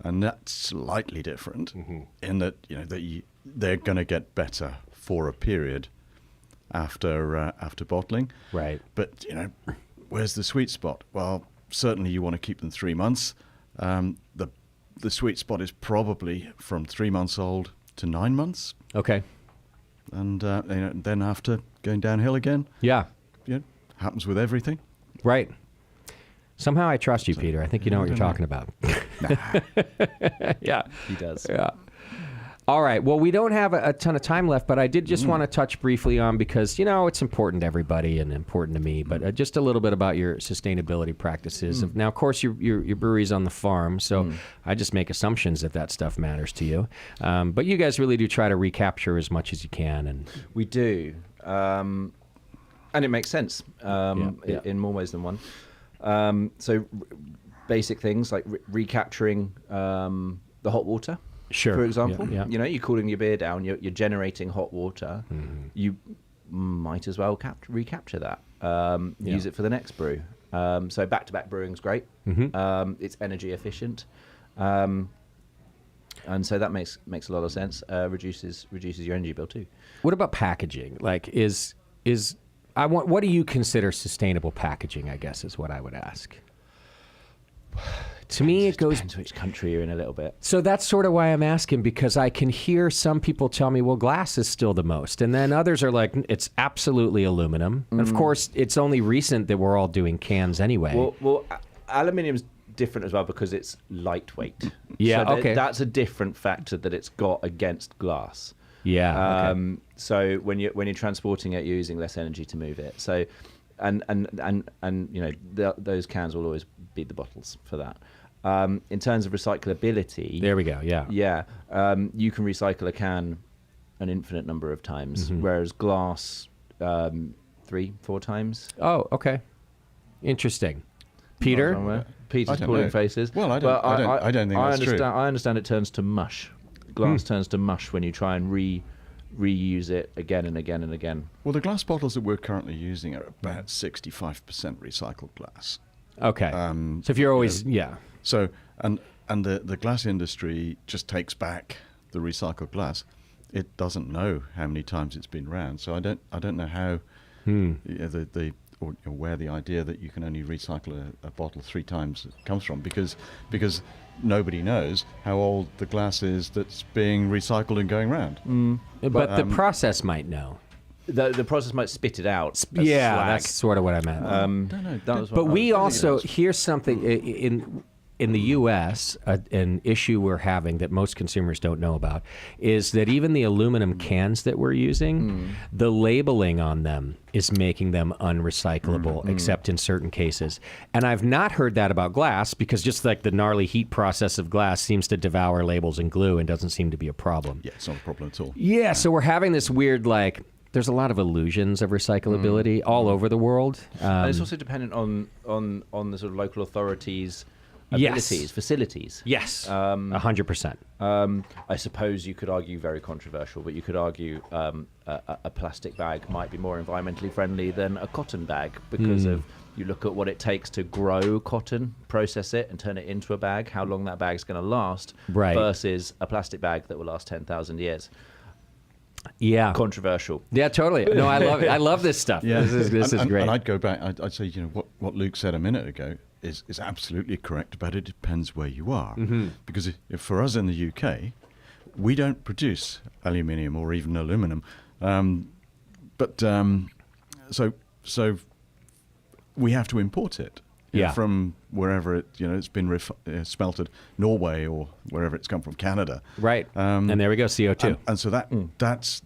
and that's slightly different in that they're going to get better for a period after bottling. Right. But where's the sweet spot? Well, certainly you want to keep them 3 months. The sweet spot is probably from 3 months old to 9 months. Okay. And then after going downhill again. Yeah. Happens with everything. Right. Somehow I trust you, Peter. I think you know what you're talking about. Yeah. He does. Yeah. All right. Well, we don't have a ton of time left, but I did just want to touch briefly on, because, it's important to everybody and important to me, but just a little bit about your sustainability practices. Now, of course, your brewery's on the farm, so I just make assumptions that stuff matters to you. But you guys really do try to recapture as much as you can. And we do. And it makes sense in more ways than one. So basic things like recapturing the hot water. Sure. For example, Yeah. You're cooling your beer down, you're generating hot water. You might as well recapture that. Use it for the next brew. So back-to-back brewing is great. It's energy efficient, and so that makes a lot of sense. Reduces your energy bill too. What about packaging? Like, what do you consider sustainable packaging? I guess is what I would ask. To me, it goes depends which country you're in a little bit. So that's sort of why I'm asking, because I can hear some people tell me, well, glass is still the most. And then others are like, it's absolutely aluminum. And of course, it's only recent that we're all doing cans anyway. Well, aluminium's different as well because it's lightweight. Yeah, so okay. That's a different factor that it's got against glass. Yeah. Okay. So when you're transporting it, you're using less energy to move it. So, and those cans will always beat the bottles for that. In terms of recyclability, There we go. Yeah. you can recycle a can an infinite number of times, whereas glass 3-4 times. Oh, okay. Interesting. Peter? Peter's I don't pulling know. faces. Well, I don't think that's true. I understand it turns to mush. Glass turns to mush when you try and reuse it again and again and again. Well, the glass bottles that we're currently using are about 65% recycled glass. Okay. So if you're always, yeah. So, and the glass industry just takes back the recycled glass. It doesn't know how many times it's been round. So I don't know how or where the idea that you can only recycle a bottle 3 times comes from, because nobody knows how old the glass is that's being recycled and going round. But the process might know. The process might spit it out. as Yeah, slag. that's sort of what I meant. Don't know. That was what But I we was- also, here's something in the U.S., an issue we're having that most consumers don't know about is that even the aluminum cans that we're using, the labeling on them is making them unrecyclable, except in certain cases. And I've not heard that about glass, because just like the gnarly heat process of glass seems to devour labels and glue and doesn't seem to be a problem. Yeah, it's not a problem at all. Yeah, so we're having this weird, like, there's a lot of illusions of recyclability all over the world. And it's also dependent on the sort of local authorities' Yes. abilities, facilities. Yes, 100%. I suppose you could argue very controversial, but you could argue a plastic bag might be more environmentally friendly than a cotton bag, because of you look at what it takes to grow cotton, process it, and turn it into a bag, how long that bag's going to last, Right. versus a plastic bag that will last 10,000 years. Yeah. Controversial. Yeah, totally. No, I love it. I love this stuff. Yeah, This is great. And I'd go back. I'd say, what Luke said a minute ago is absolutely correct, but it depends where you are. Because if for us in the UK, we don't produce aluminium or even aluminum, so we have to import it. Yeah. From wherever it's been smelted, Norway or wherever it's come from, Canada. Right. And there we go, CO2. And so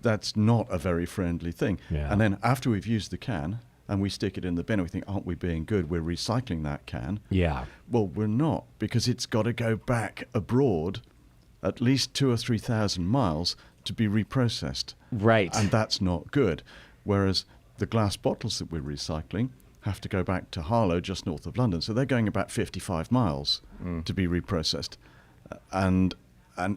that's not a very friendly thing. Yeah. And then after we've used the can and we stick it in the bin, we think, aren't we being good? We're recycling that can. Yeah. Well, we're not, because it's got to go back abroad at least 2,000 or 3,000 miles to be reprocessed. Right. And that's not good. Whereas the glass bottles that we're recycling have to go back to Harlow, just north of London. So they're going about 55 miles to be reprocessed. And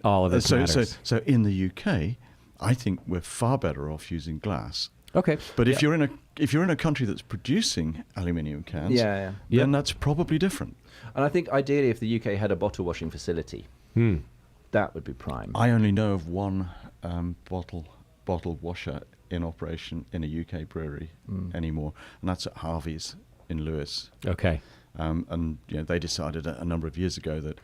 All of this matters. So in the UK, I think we're far better off using glass. Okay. But if you're in a country that's producing aluminium cans, Yeah. then that's probably different. And I think ideally if the UK had a bottle washing facility, that would be prime. I only know of one bottle washer in operation in a UK brewery anymore, and that's at Harvey's in Lewis. Okay. And they decided a number of years ago that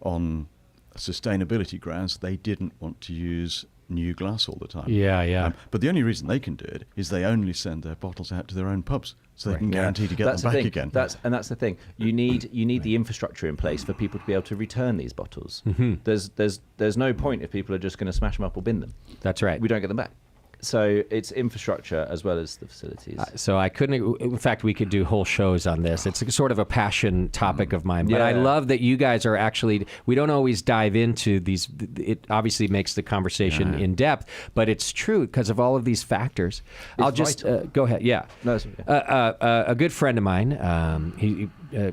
on sustainability grounds they didn't want to use new glass all the time. Yeah. But the only reason they can do it is they only send their bottles out to their own pubs, so they Right. can guarantee to get That's them the back thing. again. That's the thing. You need the infrastructure in place for people to be able to return these bottles. There's no point if people are just going to smash them up or bin them. That's right. We don't get them back. So it's infrastructure as well as the facilities. So I couldn't. In fact, we could do whole shows on this. It's sort of a passion topic of mine. But I Yeah. love that you guys are actually. We don't always dive into these. It obviously makes the conversation in depth, but it's true because of all of these factors. I'll just go ahead. Yeah. No, A good friend of mine. He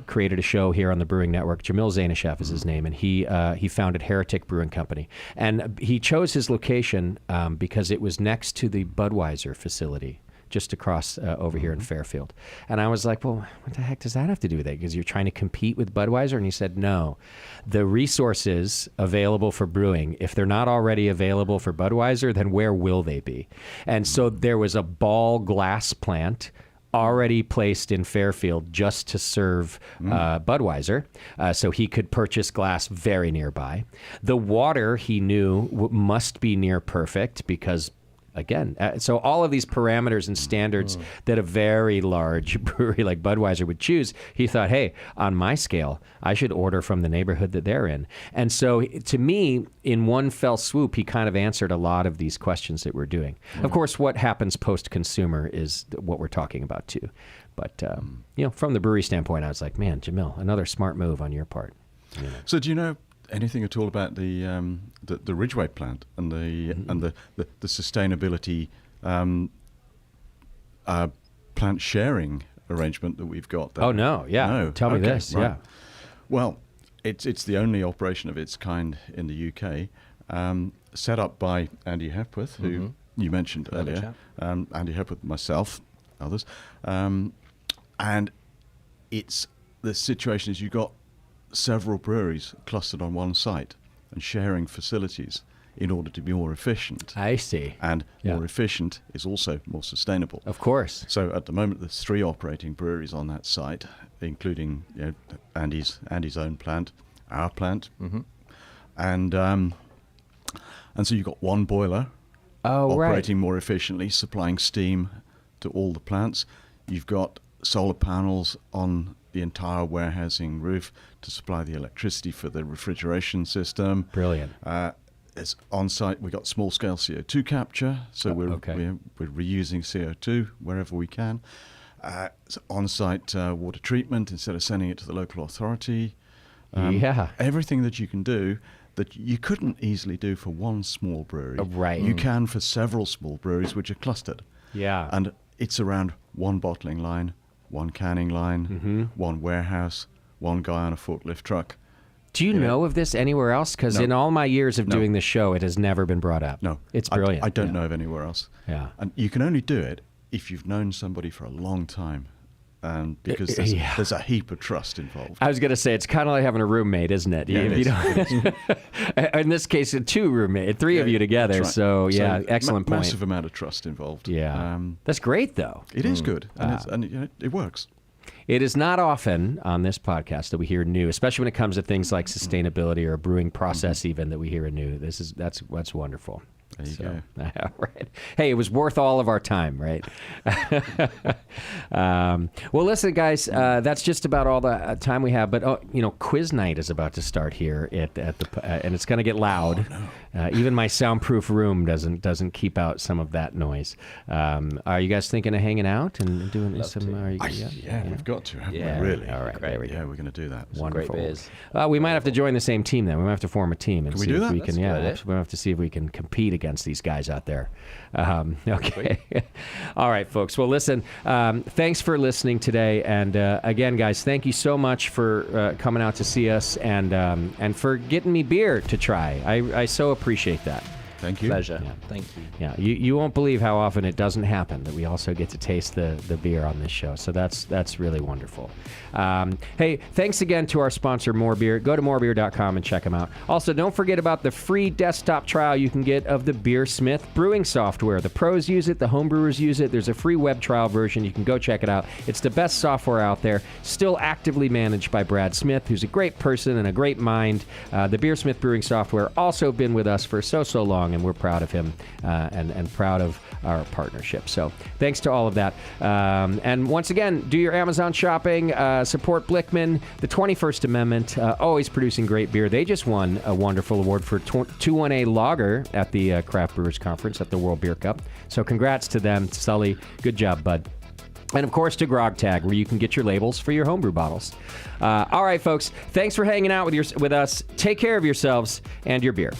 created a show here on the Brewing Network. Jamil Zainasheff is his name, and he founded Heretic Brewing Company. And he chose his location because it was next to the Budweiser facility, just across over here in Fairfield. And I was like, well, what the heck does that have to do with it? Because you're trying to compete with Budweiser? And he said, no. The resources available for brewing, if they're not already available for Budweiser, then where will they be? And so there was a Ball glass plant already placed in Fairfield just to serve Budweiser, so he could purchase glass very nearby. The water, he knew, must be near perfect because, again, so all of these parameters and standards that a very large brewery like Budweiser would choose, he thought, hey, on my scale, I should order from the neighborhood that they're in. And so to me, in one fell swoop, he kind of answered a lot of these questions that we're doing. Of course, what happens post-consumer is what we're talking about too. But from the brewery standpoint, I was like, man, Jamil, another smart move on your part. So do you know anything at all about the Ridgeway plant and the sustainability plant sharing arrangement that we've got there? Oh no, yeah. No. Tell me this. Right. Yeah. Well, it's the only operation of its kind in the UK, set up by Andy Hepworth, who you mentioned earlier. Andy Hepworth, myself, others, and the situation is you've got several breweries clustered on one site and sharing facilities in order to be more efficient. I see. And more efficient is also more sustainable. Of course. So at the moment, there's 3 operating breweries on that site, including Andy's own plant, our plant, and so you've got one boiler operating more efficiently, supplying steam to all the plants. You've got solar panels on the entire warehousing roof to supply the electricity for the refrigeration system. Brilliant. It's on site. We've got small scale CO2 capture, so we're reusing CO2 wherever we can. It's on site water treatment instead of sending it to the local authority. Everything that you can do that you couldn't easily do for one small brewery, you can for several small breweries which are clustered. Yeah. And it's around one bottling line, one canning line, one warehouse, one guy on a forklift truck. Do you know of this anywhere else? Because in all my years of doing this show, it has never been brought up. No. It's brilliant. I don't know of anywhere else. Yeah. And you can only do it if you've known somebody for a long time. Because there's a heap of trust involved. I was going to say, it's kind of like having a roommate, isn't it? Yeah, it is. In this case, 2 roommates, 3 of you together. Right. So excellent point. Massive amount of trust involved. Yeah. That's great, though. It is good. And it works. It is not often on this podcast that we hear new, especially when it comes to things like sustainability or a brewing process even, that we hear anew. That's wonderful. There you go. Right. Hey, it was worth all of our time, right? Well, listen, guys, that's just about all the time we have. But quiz night is about to start here and it's going to get loud. Oh, no. Even my soundproof room doesn't keep out some of that noise. Are you guys thinking of hanging out and doing some? We've got to, haven't we? Really? All right. There we go. Yeah, we're going to do that. Wonderful. Great beers. We might have to join the same team then. We might have to form a team and Can we see do if that? we can. That's We'll have to see if we can compete against these guys out there. Okay. All right, folks. Well, listen, thanks for listening today. And again, guys, thank you so much for coming out to see us and for getting me beer to try. I so appreciate that. Thank you. Pleasure. Yeah. Thank you. Yeah, you won't believe how often it doesn't happen that we also get to taste the beer on this show. So that's really wonderful. Hey, thanks again to our sponsor, More Beer. Go to morebeer.com and check them out. Also, don't forget about the free desktop trial you can get of the Beersmith brewing software. The pros use it, the homebrewers use it. There's a free web trial version. You can go check it out. It's the best software out there, still actively managed by Brad Smith, who's a great person and a great mind. The Beersmith brewing software also been with us for so long, and we're proud of him and proud of our partnership. So thanks to all of that. And once again, do your Amazon shopping. Support Blickman, the 21st Amendment, always producing great beer. They just won a wonderful award for 21A Lager at the Craft Brewers Conference at the World Beer Cup. So congrats to them. Sully, good job, bud. And, of course, to Grog Tag, where you can get your labels for your homebrew bottles. All right, folks, thanks for hanging out with us. Take care of yourselves and your beer.